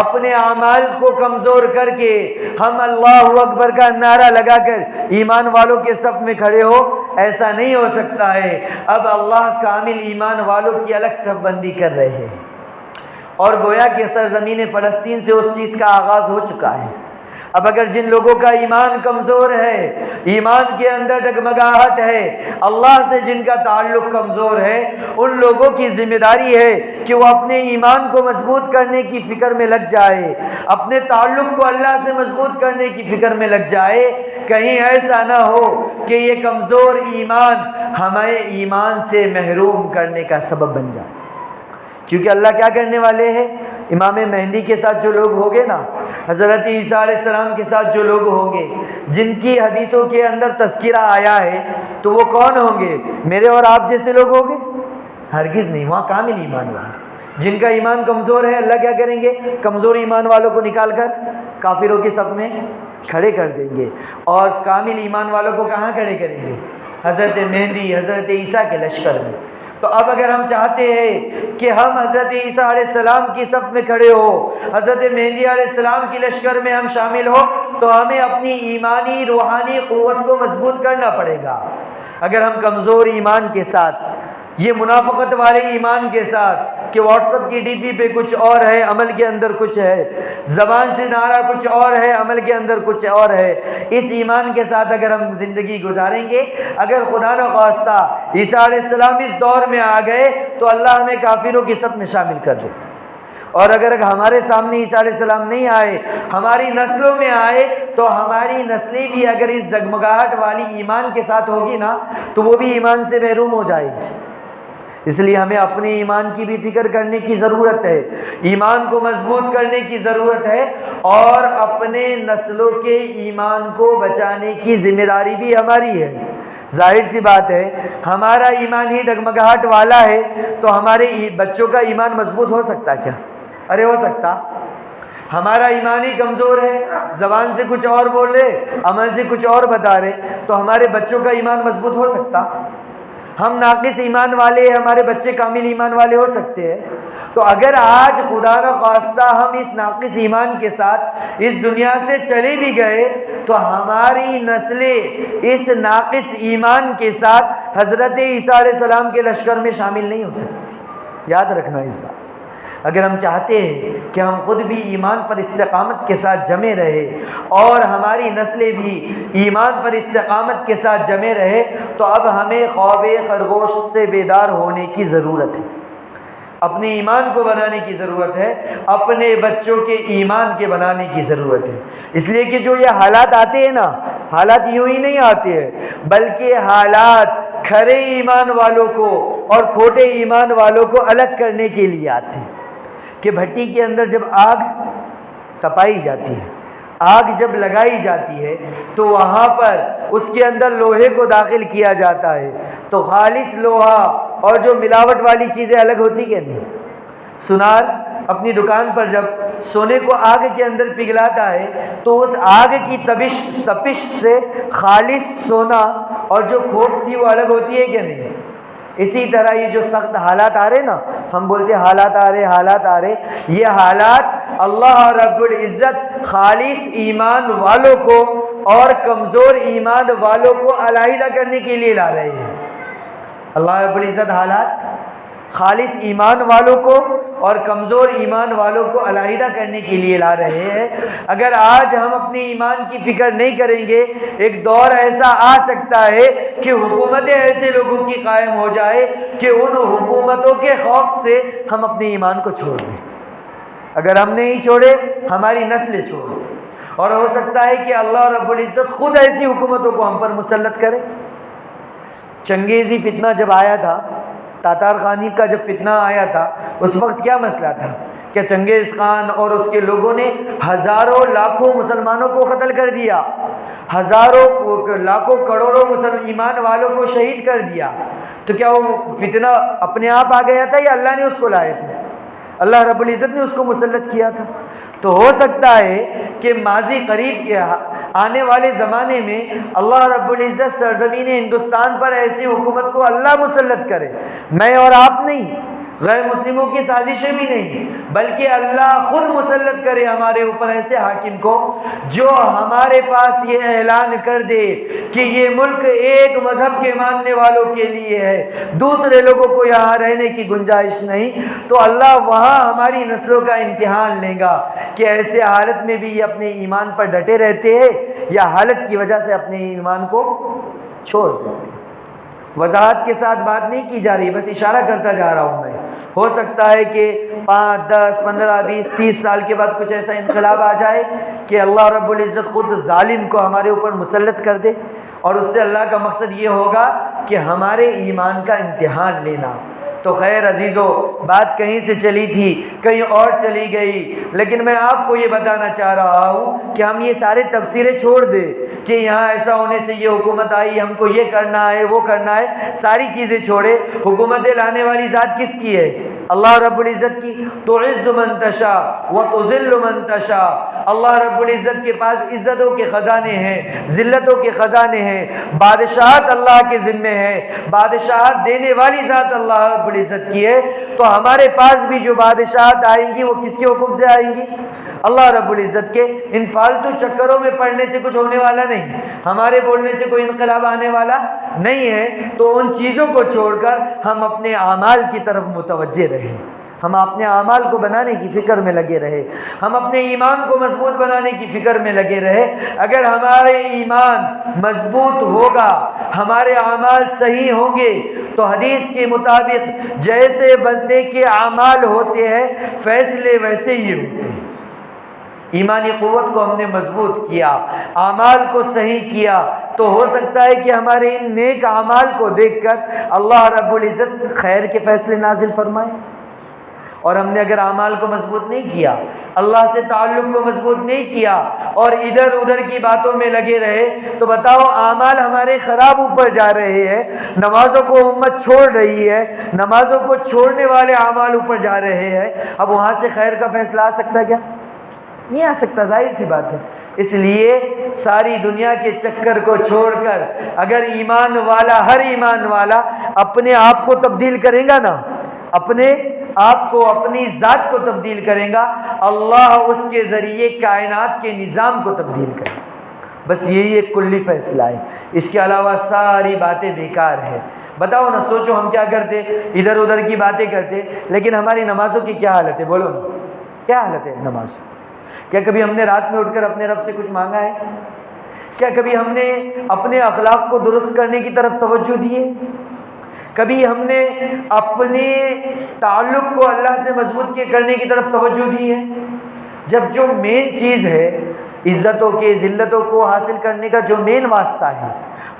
اپنے اعمال کو کمزور کر کے ہم اللہ اکبر کا نعرہ لگا کر ایمان والوں کے صف میں کھڑے ہو. ایسا نہیں ہو سکتا ہے. اب اللہ کامل ایمان والوں کی الگ صف بندی کر رہے ہیں، اور گویا کہ سرزمین فلسطین سے اس چیز کا آغاز ہو چکا ہے. اب اگر جن لوگوں کا ایمان کمزور ہے، ایمان کے اندر ڈگمگاہٹ ہے، اللہ سے جن کا تعلق کمزور ہے، ان لوگوں کی ذمہ داری ہے کہ وہ اپنے ایمان کو مضبوط کرنے کی فکر میں لگ جائے، اپنے تعلق کو اللہ سے مضبوط کرنے کی فکر میں لگ جائے. کہیں ایسا نہ ہو کہ یہ کمزور ایمان ہمیں ایمان سے محروم کرنے کا سبب بن جائے. کیونکہ اللہ کیا کرنے والے ہیں؟ امام مہدی کے ساتھ جو لوگ ہوں گے نا، حضرت عیسیٰ علیہ السلام کے ساتھ جو لوگ ہوں گے، جن کی حدیثوں کے اندر تذکرہ آیا ہے، تو وہ کون ہوں گے؟ میرے اور آپ جیسے لوگ ہوں گے؟ ہرگز نہیں. وہاں کامل ایمان والے، جن کا ایمان کمزور ہے، اللہ کیا کریں گے؟ کمزور ایمان والوں کو نکال کر کافروں کی صف میں کھڑے کر دیں گے، اور کامل ایمان والوں کو کہاں کھڑے کریں گے؟ حضرت مہدی، حضرت عیسیٰ کے لشکر میں. تو اب اگر ہم چاہتے ہیں کہ ہم حضرت عیسیٰ علیہ السلام کی صف میں کھڑے ہو، حضرت مہدی علیہ السلام کی لشکر میں ہم شامل ہو، تو ہمیں اپنی ایمانی روحانی قوت کو مضبوط کرنا پڑے گا. اگر ہم کمزور ایمان کے ساتھ، یہ منافقت والے ایمان کے ساتھ کہ واٹس ایپ کی ڈی پی پہ کچھ اور ہے، عمل کے اندر کچھ ہے، زبان سے نعرہ کچھ اور ہے، عمل کے اندر کچھ اور ہے۔ اس ایمان کے ساتھ اگر ہم زندگی گزاریں گے، اگر خدا نہ خواستہ عیسیٰ علیہ السلام اس دور میں آ گئے تو اللہ ہمیں کافروں کی صف میں شامل کر دے۔ اور اگر ہمارے سامنے عیسیٰ علیہ السلام نہیں آئے، ہماری نسلوں میں آئے، تو ہماری نسلیں بھی اگر اس ڈگمگاہٹ والی ایمان کے ساتھ ہوگی نا تو وہ بھی ایمان سے محروم ہو جائے گی۔ اس لیے ہمیں اپنے ایمان کی بھی فکر کرنے کی ضرورت ہے، ایمان کو مضبوط کرنے کی ضرورت ہے، اور اپنے نسلوں کے ایمان کو بچانے کی ذمہ داری بھی ہماری ہے۔ ظاہر سی بات ہے، ہمارا ایمان ہی ڈگمگاہٹ والا ہے تو ہمارے بچوں کا ایمان مضبوط ہو سکتا کیا؟ ارے ہو سکتا؟ ہمارا ایمان ہی کمزور ہے، زبان سے کچھ اور بول رہے، عمل سے کچھ اور بتا رہے، تو ہمارے بچوں کا ایمان مضبوط ہو سکتا؟ ہم ناقص ایمان والے ہیں، ہمارے بچے کامل ایمان والے ہو سکتے ہیں؟ تو اگر آج خدا نہ خواستہ ہم اس ناقص ایمان کے ساتھ اس دنیا سے چلے بھی گئے تو ہماری نسلیں اس ناقص ایمان کے ساتھ حضرت عیسیٰ علیہ السلام کے لشکر میں شامل نہیں ہو سکتی۔ یاد رکھنا اس بات۔ اگر ہم چاہتے ہیں کہ ہم خود بھی ایمان پر استقامت کے ساتھ جمے رہے اور ہماری نسلیں بھی ایمان پر استقامت کے ساتھ جمے رہے، تو اب ہمیں خواب خرگوش سے بیدار ہونے کی ضرورت ہے، اپنے ایمان کو بنانے کی ضرورت ہے، اپنے بچوں کے ایمان کے بنانے کی ضرورت ہے۔ اس لیے کہ جو یہ حالات آتے ہیں نا، حالات یوں ہی نہیں آتے ہیں، بلکہ حالات کھرے ایمان والوں کو اور کھوٹے ایمان والوں کو الگ کرنے کے لیے آتے ہیں۔ کہ بھٹی کے اندر جب آگ تپائی جاتی ہے، آگ جب لگائی جاتی ہے تو وہاں پر اس کے اندر لوہے کو داخل کیا جاتا ہے، تو خالص لوہا اور جو ملاوٹ والی چیزیں الگ ہوتی کہ نہیں؟ سونار اپنی دکان پر جب سونے کو آگ کے اندر پگھلاتا ہے تو اس آگ کی تپش سے خالص سونا اور جو کھوٹ تھی وہ الگ ہوتی ہے کہ نہیں؟ اسی طرح یہ جو سخت حالات آ رہے نا، ہم بولتے ہیں حالات آ رہے، یہ حالات اللہ رب العزت خالص ایمان والوں کو اور کمزور ایمان والوں کو علیحدہ کرنے کے لیے لا رہے ہیں۔ اللہ رب العزت حالات خالص ایمان والوں کو اور کمزور ایمان والوں کو علیحدہ کرنے کے لیے لا رہے ہیں۔ اگر آج ہم اپنے ایمان کی فکر نہیں کریں گے، ایک دور ایسا آ سکتا ہے کہ حکومتیں ایسے لوگوں کی قائم ہو جائے کہ ان حکومتوں کے خوف سے ہم اپنے ایمان کو چھوڑ دیں۔ اگر ہم نہیں چھوڑے، ہماری نسلیں چھوڑیں، اور ہو سکتا ہے کہ اللہ رب العزت خود ایسی حکومتوں کو ہم پر مسلط کرے۔ چنگیزی فتنہ جب آیا تھا، تاتار خانی کا جب فتنہ آیا تھا، اس وقت کیا مسئلہ تھا کہ چنگیز خان اور اس کے لوگوں نے ہزاروں لاکھوں مسلمانوں کو قتل کر دیا، ہزاروں لاکھوں کروڑوں ایمان والوں کو شہید کر دیا۔ تو کیا وہ فتنہ اپنے آپ آ گیا تھا یا اللہ نے اس کو لائے تھے؟ اللہ رب العزت نے اس کو مسلط کیا تھا۔ تو ہو سکتا ہے کہ ماضی قریب کے آنے والے زمانے میں اللہ رب العزت سرزمین ہندوستان پر ایسی حکومت کو اللہ مسلط کرے، میں اور آپ نہیں، غیر مسلموں کی سازشیں بھی نہیں، بلکہ اللہ خود مسلط کرے ہمارے اوپر ایسے حاکم کو جو ہمارے پاس یہ اعلان کر دے کہ یہ ملک ایک مذہب کے ماننے والوں کے لیے ہے، دوسرے لوگوں کو یہاں رہنے کی گنجائش نہیں۔ تو اللہ وہاں ہماری نسلوں کا امتحان لے گا کہ ایسے حالت میں بھی یہ اپنے ایمان پر ڈٹے رہتے ہیں یا حالت کی وجہ سے اپنے ایمان کو چھوڑ دیتے ہیں۔ وضاحت کے ساتھ بات نہیں کی جا رہی، بس اشارہ کرتا جا رہا ہوں میں۔ ہو سکتا ہے کہ 5، 10، 15، 20، 30 سال کے بعد کچھ ایسا انقلاب آ جائے کہ اللہ رب العزت خود ظالم کو ہمارے اوپر مسلط کر دے، اور اس سے اللہ کا مقصد یہ ہوگا کہ ہمارے ایمان کا امتحان لینا۔ تو خیر عزیزو، بات کہیں سے چلی تھی، کہیں اور چلی گئی، لیکن میں آپ کو یہ بتانا چاہ رہا ہوں کہ ہم یہ سارے تفسیریں چھوڑ دیں کہ یہاں ایسا ہونے سے یہ حکومت آئی، ہم کو یہ کرنا ہے، وہ کرنا ہے، ساری چیزیں چھوڑے۔ حکومتیں لانے والی ذات کس کی ہے؟ اللہ رب العزت کی۔ تعز من تشاء وتذل من تشاء، اللہ رب العزت کے پاس عزتوں کے خزانے ہیں، ذلتوں کے خزانے ہیں، بادشاہت اللہ کے ذمے ہے، بادشاہت دینے والی ذات اللہ رب العزت کی ہے۔ تو ہمارے پاس بھی جو بادشاہت آئیں گی وہ کس کے حکم سے آئیں گی؟ اللہ رب العزت کے۔ ان فالتو چکروں میں پڑنے سے کچھ ہونے والا نہیں، ہمارے بولنے سے کوئی انقلاب آنے والا نہیں ہے۔ تو ان چیزوں کو چھوڑ کر ہم اپنے اعمال کی طرف متوجہ رہیں۔ ہم اپنے اعمال کو بنانے کی فکر میں لگے رہے، ہم اپنے ایمان کو مضبوط بنانے کی فکر میں لگے رہے۔ اگر ہمارے ایمان مضبوط ہوگا، ہمارے اعمال صحیح ہوں گے، تو حدیث کے مطابق جیسے بندے کے اعمال ہوتے ہیں فیصلے ویسے ہی ہوتے ہیں۔ ایمانی قوت کو ہم نے مضبوط کیا، اعمال کو صحیح کیا، تو ہو سکتا ہے کہ ہمارے ان نیک اعمال کو دیکھ کر اللہ رب العزت خیر کے فیصلے نازل فرمائے۔ اور ہم نے اگر اعمال کو مضبوط نہیں کیا، اللہ سے تعلق کو مضبوط نہیں کیا اور ادھر ادھر کی باتوں میں لگے رہے، تو بتاؤ اعمال ہمارے خراب اوپر جا رہے ہیں، نمازوں کو امت چھوڑ رہی ہے، نمازوں کو چھوڑنے والے اعمال اوپر جا رہے ہیں، اب وہاں سے خیر کا فیصلہ آ سکتا ہے کیا؟ نہیں آ سکتا، ظاہر سی بات ہے۔ اس لیے ساری دنیا کے چکر کو چھوڑ کر اگر ایمان والا، ہر ایمان والا اپنے آپ کو تبدیل کرے گا نا، اپنے آپ کو، اپنی ذات کو تبدیل کرے گا، اللہ اس کے ذریعے کائنات کے نظام کو تبدیل کرے گا۔ بس یہی ایک کلی فیصلہ ہے، اس کے علاوہ ساری باتیں بیکار ہیں۔ بتاؤ نا، سوچو ہم کیا کرتے، ادھر ادھر کی باتیں کرتے، لیکن ہماری نمازوں کی کیا حالت ہے؟ بولو نا، کیا حالت ہے نماز؟ کیا کبھی ہم نے رات میں اٹھ کر اپنے رب سے کچھ مانگا ہے؟ کیا کبھی ہم نے اپنے اخلاق کو درست کرنے کی طرف توجہ دی ہے؟ کبھی ہم نے اپنے تعلق کو اللہ سے مضبوط کرنے کی طرف توجہ دی ہے؟ جب جو مین چیز ہے، عزتوں کے، ذلتوں کو حاصل کرنے کا جو مین واسطہ ہے،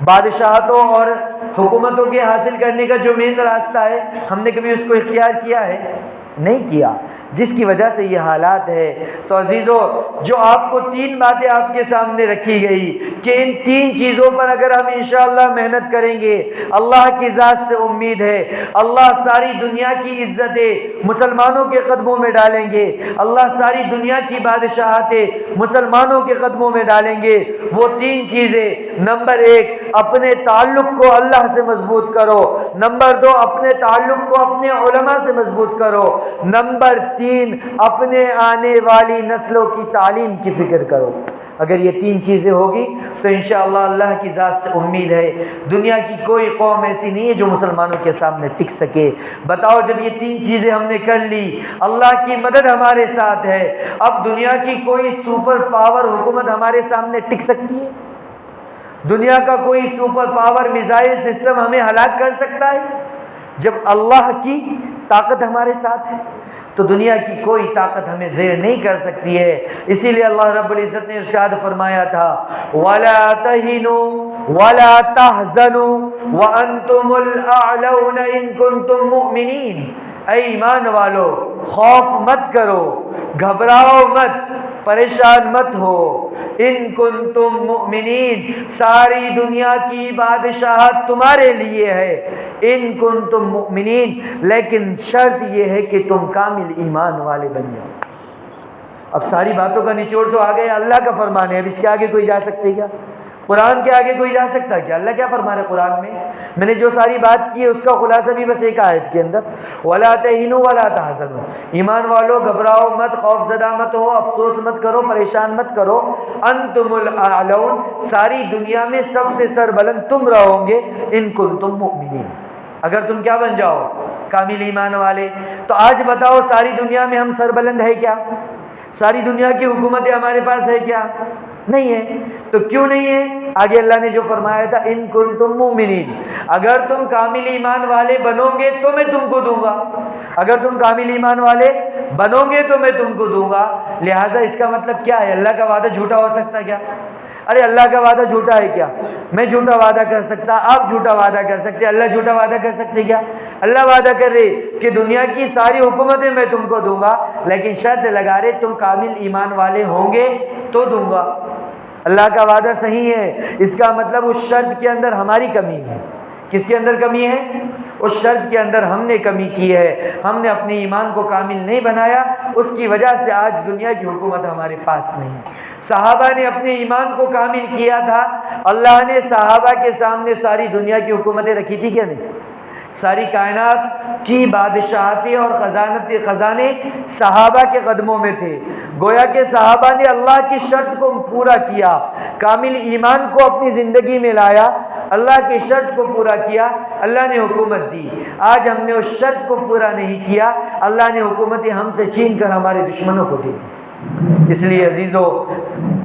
بادشاہتوں اور حکومتوں کے حاصل کرنے کا جو مین راستہ ہے، ہم نے کبھی اس کو اختیار کیا ہے؟ نہیں کیا، جس کی وجہ سے یہ حالات ہے۔ تو عزیزو، جو آپ کو تین باتیں آپ کے سامنے رکھی گئی کہ ان تین چیزوں پر اگر ہم انشاءاللہ محنت کریں گے، اللہ کی ذات سے امید ہے اللہ ساری دنیا کی عزتیں مسلمانوں کے قدموں میں ڈالیں گے، اللہ ساری دنیا کی بادشاہتیں مسلمانوں کے قدموں میں ڈالیں گے۔ وہ تین چیزیں، نمبر ایک، اپنے تعلق کو اللہ سے مضبوط کرو، نمبر دو، اپنے تعلق کو اپنے علماء سے مضبوط کرو، نمبر تین، اپنے آنے والی نسلوں کی تعلیم کی فکر کرو۔ اگر یہ تین چیزیں ہوگی تو انشاءاللہ اللہ کی ذات سے امید ہے دنیا کی کوئی قوم ایسی نہیں ہے جو مسلمانوں کے سامنے ٹک سکے۔ بتاؤ، جب یہ تین چیزیں ہم نے کر لی، اللہ کی مدد ہمارے ساتھ ہے، اب دنیا کی کوئی سپر پاور حکومت ہمارے سامنے ٹک سکتی ہے؟ دنیا کا کوئی سپر پاور میزائل سسٹم ہمیں ہلاک کر سکتا ہے؟ جب اللہ کی طاقت ہمارے ساتھ ہے تو دنیا کی کوئی طاقت ہمیں زیر نہیں کر سکتی ہے۔ اسی لیے اللہ رب العزت نے ارشاد فرمایا تھا، وَلَا تَهِنُوا وَلَا تَحْزَنُوا وَأَنْتُمُ الْأَعْلَوْنَ إِن كُنتُم مُؤْمِنِينَ۔ اے ایمان والو، خوف مت کرو، گھبراؤ مت، پریشان مت ہو، ان کنتم مؤمنین، ساری دنیا کی بادشاہت تمہارے لیے ہے، ان کنتم مؤمنین، لیکن شرط یہ ہے کہ تم کامل ایمان والے بن جاؤ۔ اب ساری باتوں کا نچوڑ تو آ گیا، اللہ کا فرمان ہے، اب اس کے آگے کوئی جا سکتے کیا؟ قرآن کے آگے کوئی جا سکتا کیا؟ اللہ کیا فرما رہے قرآن میں نے جو ساری بات کی ہے اس کا خلاصہ بھی بس ایک آیت کے اندر، وَلَا تَهِنُوا وَلَا تَحْزَنُوا، ایمان والو گھبراؤ مت، خوف زدہ مت ہو، افسوس مت کرو، پریشان مت کرو، انتم الاعلون، ساری دنیا میں سب سے سربلند تم رہو گے، ان کنتم مؤمنین، اگر تم کیا بن جاؤ؟ کامل ایمان والے۔ تو آج بتاؤ، ساری دنیا میں ہم سربلند ہے کیا؟ ساری دنیا کی حکومتیں ہمارے پاس ہے کیا؟ نہیں ہے۔ تو کیوں نہیں ہے؟ آگے اللہ نے جو فرمایا تھا، ان کنتم مؤمنین، اگر تم کامل ایمان والے بنو گے تو میں تم کو دوں گا، اگر تم کامل ایمان والے بنو گے تو میں تم کو دوں گا۔ لہٰذا اس کا مطلب کیا ہے؟ اللہ کا وعدہ جھوٹا ہو سکتا ہے کیا؟ ارے اللہ کا وعدہ جھوٹا ہے کیا؟ میں جھوٹا وعدہ کر سکتا، آپ جھوٹا وعدہ کر سکتے، اللہ جھوٹا وعدہ کر سکتے کیا؟ اللہ وعدہ کر رہے کہ دنیا کی ساری حکومتیں میں تم کو دوں گا، لیکن شرط لگا رہے تم کامل ایمان والے ہوں گے تو دوں گا۔ اللہ کا وعدہ صحیح ہے، اس کا مطلب اس شرط کے اندر ہماری کمی ہے۔ کس کے اندر کمی ہے؟ اس شرط کے اندر ہم نے کمی کی ہے، ہم نے اپنے ایمان کو کامل نہیں بنایا، اس کی وجہ سے آج دنیا کی حکومت ہمارے پاس نہیں۔ صحابہ نے اپنے ایمان کو کامل کیا تھا، اللہ نے صحابہ کے سامنے ساری دنیا کی حکومتیں رکھی تھی کیا نہیں؟ ساری کائنات کی بادشاہتیں اور خزانے صحابہ کے قدموں میں تھے۔ گویا کہ صحابہ نے اللہ کی شرط کو پورا کیا، کامل ایمان کو اپنی زندگی میں لایا، اللہ کی شرط کو پورا کیا، اللہ نے حکومت دی۔ آج ہم نے اس شرط کو پورا نہیں کیا، اللہ نے حکومتیں ہم سے چھین کر ہمارے دشمنوں کو دی۔ اس لیے عزیزو،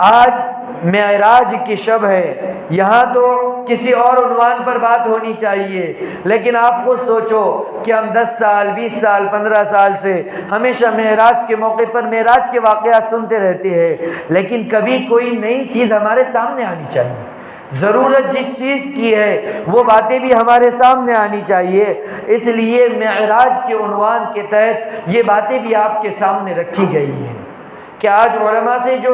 آج معراج کی شب ہے، یہاں تو کسی اور عنوان پر بات ہونی چاہیے، لیکن آپ خود سوچو کہ ہم 10 سال 20 سال 15 سال سے ہمیشہ معراج کے موقع پر معراج کے واقعات سنتے رہتے ہیں، لیکن کبھی کوئی نئی چیز ہمارے سامنے آنی چاہیے۔ ضرورت جس چیز کی ہے وہ باتیں بھی ہمارے سامنے آنی چاہیے، اس لیے معراج کے عنوان کے تحت یہ باتیں بھی آپ کے سامنے رکھی گئی ہیں کہ آج علماء سے جو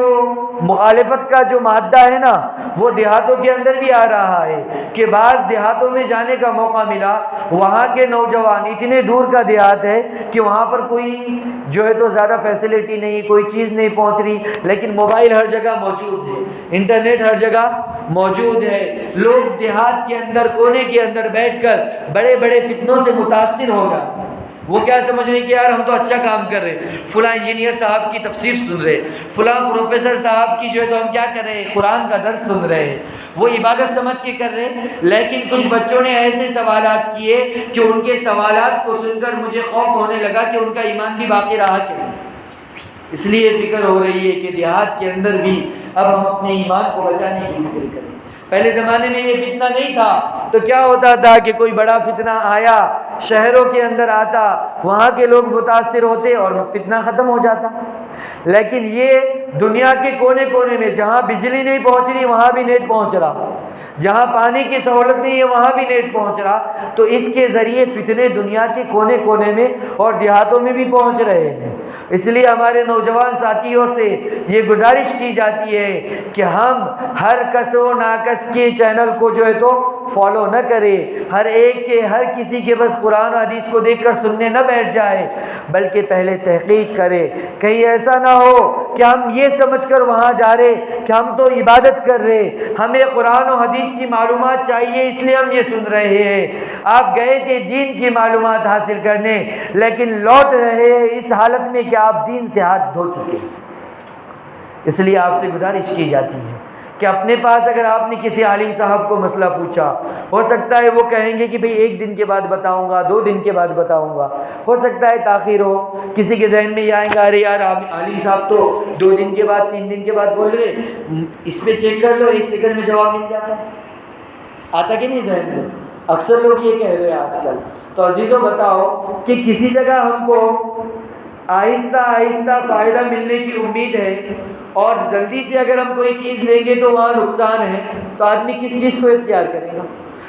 مخالفت کا جو مادہ ہے نا، وہ دیہاتوں کے اندر بھی آ رہا ہے کہ بعض دیہاتوں میں جانے کا موقع ملا، وہاں کے نوجوان، اتنے دور کا دیہات ہے کہ وہاں پر کوئی جو ہے تو زیادہ فیسلٹی نہیں، کوئی چیز نہیں پہنچ رہی، لیکن موبائل ہر جگہ موجود ہے، انٹرنیٹ ہر جگہ موجود ہے۔ لوگ دیہات کے اندر کونے کے اندر بیٹھ کر بڑے بڑے فتنوں سے متاثر ہو جاتے ہیں۔ وہ کیا سمجھ رہے کہ یار ہم تو اچھا کام کر رہے، فلاں انجینئر صاحب کی تفسیر سن رہے، فلاں پروفیسر صاحب کی جو ہے تو ہم کیا کر رہے ہیں، قرآن کا درس سن رہے ہیں، وہ عبادت سمجھ کے کر رہے۔ لیکن کچھ بچوں نے ایسے سوالات کیے کہ ان کے سوالات کو سن کر مجھے خوف ہونے لگا کہ ان کا ایمان بھی باقی رہا کہ نہیں۔ اس لیے فکر ہو رہی ہے کہ دیہات کے اندر بھی اب ہم اپنے ایمان کو بچانے کی فکر کریں۔ پہلے زمانے میں یہ فتنہ نہیں تھا تو کیا ہوتا تھا کہ کوئی بڑا فتنہ آیا، شہروں کے اندر آتا، وہاں کے لوگ متاثر ہوتے اور فتنہ ختم ہو جاتا۔ لیکن یہ دنیا کے کونے کونے میں، جہاں بجلی نہیں پہنچ رہی وہاں بھی نیٹ پہنچ رہا، جہاں پانی کی سہولت نہیں ہے وہاں بھی نیٹ پہنچ رہا، تو اس کے ذریعے فتنے دنیا کے کونے کونے میں اور دیہاتوں میں بھی پہنچ رہے ہیں۔ اس لیے ہمارے نوجوان ساتھیوں سے یہ گزارش کی جاتی ہے کہ ہم ہر کس و ناکس کے چینل کو جو ہے تو فالو نہ کرے، ہر ایک کے، ہر کسی کے بس قرآن و حدیث کو دیکھ کر سننے نہ بیٹھ جائے، بلکہ پہلے تحقیق کرے۔ کہیں ایسا نہ ہو کہ ہم یہ سمجھ کر وہاں جا رہے کہ ہم تو عبادت کر رہے، ہمیں قرآن و حدیث کی معلومات چاہیے اس لیے ہم یہ سن رہے ہیں۔ آپ گئے تھے دین کی معلومات حاصل کرنے، لیکن لوٹ رہے ہیں اس حالت میں کہ آپ دین سے ہاتھ دھو چکے۔ اس لیے آپ سے گزارش کی جاتی ہے کہ اپنے پاس اگر آپ نے کسی عالم صاحب کو مسئلہ پوچھا، ہو سکتا ہے وہ کہیں گے کہ بھئی 1 دن کے بعد بتاؤں گا، 2 دن کے بعد بتاؤں گا، ہو سکتا ہے تاخیر ہو، کسی کے ذہن میں یہ آئیں گا ارے یار عالم صاحب تو 2 دن کے بعد 3 دن کے بعد بول رہے، اس پہ چیک کر لو 1 سیکنڈ میں جواب مل جاتا ہے۔ آتا کہ نہیں ذہن میں؟ اکثر لوگ یہ کہہ رہے ہیں آج کل۔ تو عزیزوں بتاؤ کہ کسی جگہ ہم کو آہستہ آہستہ فائدہ ملنے کی امید ہے اور جلدی سے اگر ہم کوئی چیز لیں گے تو وہاں نقصان ہے، تو آدمی کس چیز کو اختیار کرے گا؟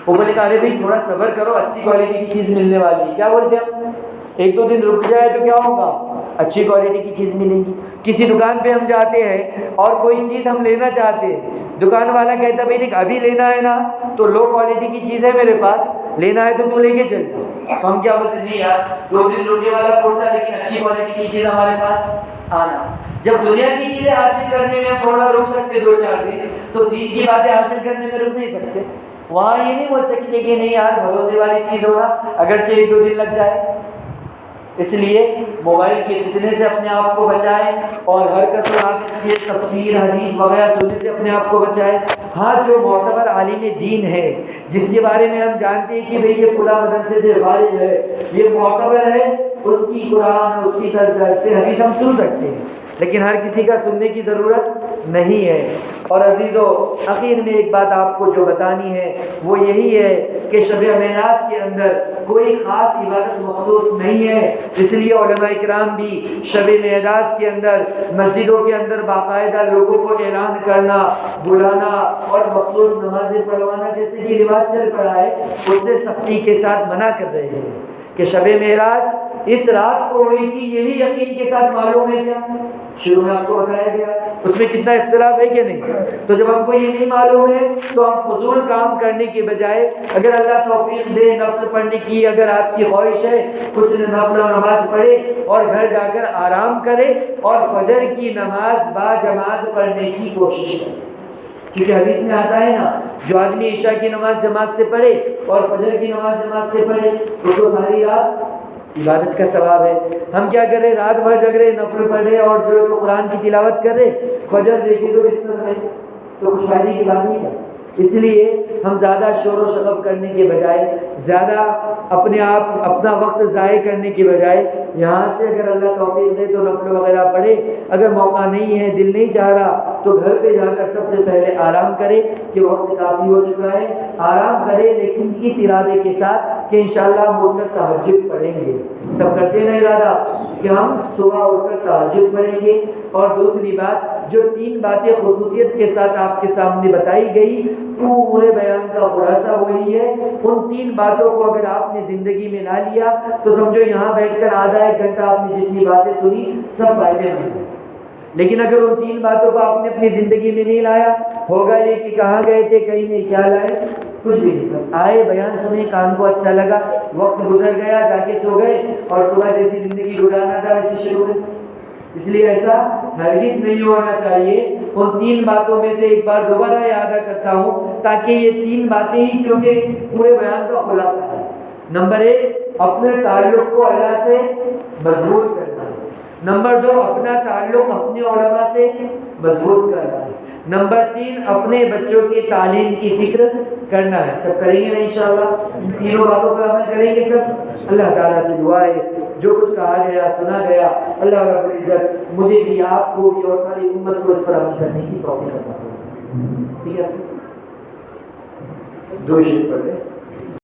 وہ بولے کہ ارے بھائی تھوڑا صبر کرو، اچھی کوالٹی کی چیز ملنے والی ہے۔ کیا بولتے ہیں؟ 1-2 دن رک جائے تو کیا ہوگا؟ اچھی کوالٹی کی چیز ملے گی۔ کسی دکان پہ ہم جاتے ہیں اور کوئی چیز ہم لینا چاہتے ہیں، دکان والا کہتا ہے بھائی دیکھ ابھی لینا ہے نا تو لو کوالٹی کی چیز ہے میرے پاس، لینا ہے تو لے کے چل جاؤ۔ تو ہم کیا بولتے ہیں؟ نہیں یار 2 دن روکے والا پڑتا، لیکن اچھی کوالٹی کی چیز ہمارے پاس آنا۔ جب دنیا کی چیزیں حاصل کرنے میں ہم تھوڑا رک سکتے 2-4 دن، تو دین کی باتیں حاصل کرنے میں رک نہیں سکتے۔ وہاں یہ نہیں بول سکتے کہ نہیں یار بھروسے والی چیز ہوگا اگرچہ 1-2 دن لگ جائے۔ اس لیے موبائل کے فتنے سے اپنے آپ کو بچائیں اور ہر کس و ناقص کی تفسیر حدیث وغیرہ سننے سے اپنے آپ کو بچائیں۔ ہاں جو معتبر عالم دین ہے جس کے بارے میں ہم جانتے ہیں کہ بھئی یہ فلاں مدرسے سے فارغ ہے، یہ معتبر ہے، اس کی قرآن اس کی درس سے حدیث ہم سن سکتے ہیں، لیکن ہر کسی کا سننے کی ضرورت نہیں ہے۔ اور عزیزو اخیر میں ایک بات آپ کو جو بتانی ہے وہ یہی ہے کہ شب معراج کے اندر کوئی خاص عبادت مخصوص نہیں ہے، اس لیے علماء کرام بھی شب معراج کے اندر مسجدوں کے اندر باقاعدہ لوگوں کو اعلان کرنا، بلانا اور مخصوص نمازیں پڑھوانا جیسے کہ رواج چل پڑا ہے، اس سے سختی کے ساتھ منع کر رہے ہیں کہ شب معراج اس رات کو ہوئی تھی، یہی یقین کے ساتھ معلوم ہے کیا؟ شروع میں آپ کو بتایا گیا، اس میں کتنا اختلاف ہے کہ نہیں؟ تو جب ہم کو یہ نہیں معلوم ہے تو ہم فضول کام کرنے کے بجائے اگر اللہ توفیق دے نفل پڑھنے کی، اگر آپ کی خواہش ہے کچھ نفل و نماز پڑھے اور گھر جا کر آرام کرے اور فجر کی نماز با جماعت پڑھنے کی کوشش کرے، کیونکہ حدیث میں آتا ہے نا جو آدمی عشاء کی نماز جماعت سے پڑھے اور فجر کی نماز جماعت سے پڑھے تو ساری رات عبادت کا ثواب ہے۔ ہم کیا کر رہے؟ رات بھر جگ رہے، نفل پڑھ رہے اور جو قرآن کی تلاوت کر رہے، فجر دیکھے تو بستر میں، تو کچھ فائدے کی بات نہیں ہے۔ اس لیے ہم زیادہ شور و شغب کرنے کے بجائے، زیادہ اپنا وقت ضائع کرنے کے بجائے، یہاں سے اگر اللہ توفیق دے تو نفل وغیرہ پڑھے، اگر موقع نہیں ہے، دل نہیں چاہ رہا، تو گھر پہ جا کر سب سے پہلے آرام کرے کہ وقت کافی ہو چکا ہے، آرام کرے، لیکن اس ارادے کے ساتھ کہ انشاءاللہ ہم اٹھ کر تہجد پڑھیں گے۔ سب کرتے ہیں ارادہ کہ ہم صبح اٹھ کر تہجد پڑھیں گے۔ اور دوسری بات، جو 3 باتیں خصوصیت کے ساتھ آپ کے سامنے بتائی گئی، پورے بیان کا خلاصہ وہی ہے۔ ان 3 باتوں کو اگر آپ نے زندگی میں لا لیا تو سمجھو یہاں بیٹھ کر آدھا ایک گھنٹہ آپ نے جتنی باتیں سنی سب فائدے مند ہیں۔ لیکن اگر ان 3 باتوں کو آپ نے اپنی زندگی میں نہیں لایا، ہوگا یہ کہ کہاں گئے تھے، کہیں نہیں، کیا لائے، کچھ بھی نہیں، بس آئے، بیان سنے، کان کو اچھا لگا، وقت گزر گیا، جا کے سو گئے، اور صبح جیسی زندگی گزارنا تھا ویسی شروع ہوئی۔ اس لیے ایسا ہرگز نہیں ہونا چاہیے۔ ان 3 باتوں میں سے ایک بار دوبارہ یاد کرتا ہوں تاکہ یہ 3 باتیں ہی کیونکہ پورے بیان کا خلاصہ ہے۔ نمبر 1، اپنے تعلق کو اللہ سے مضبوط کرنا ہے۔ نمبر 2، اپنا تعلق اپنے علماء سے مضبوط کرنا ہے۔ نمبر 3، اپنے بچوں کی تعلیم کی فکر کرنا ہے۔ سب کریں گے نا انشاءاللہ؟ ان تینوں باتوں پر عمل کریں گے سب۔ اللہ تعالیٰ سے دعا ہے جو کچھ کہا گیا، سنا گیا، اللہ رب العزت مجھے بھی، آپ کو بھی، اور ساری امت کو اس پر عمل کرنے کی توفیق عطا فرمائے۔ ٹھیک ہے، دو شیخ پڑھ لیں۔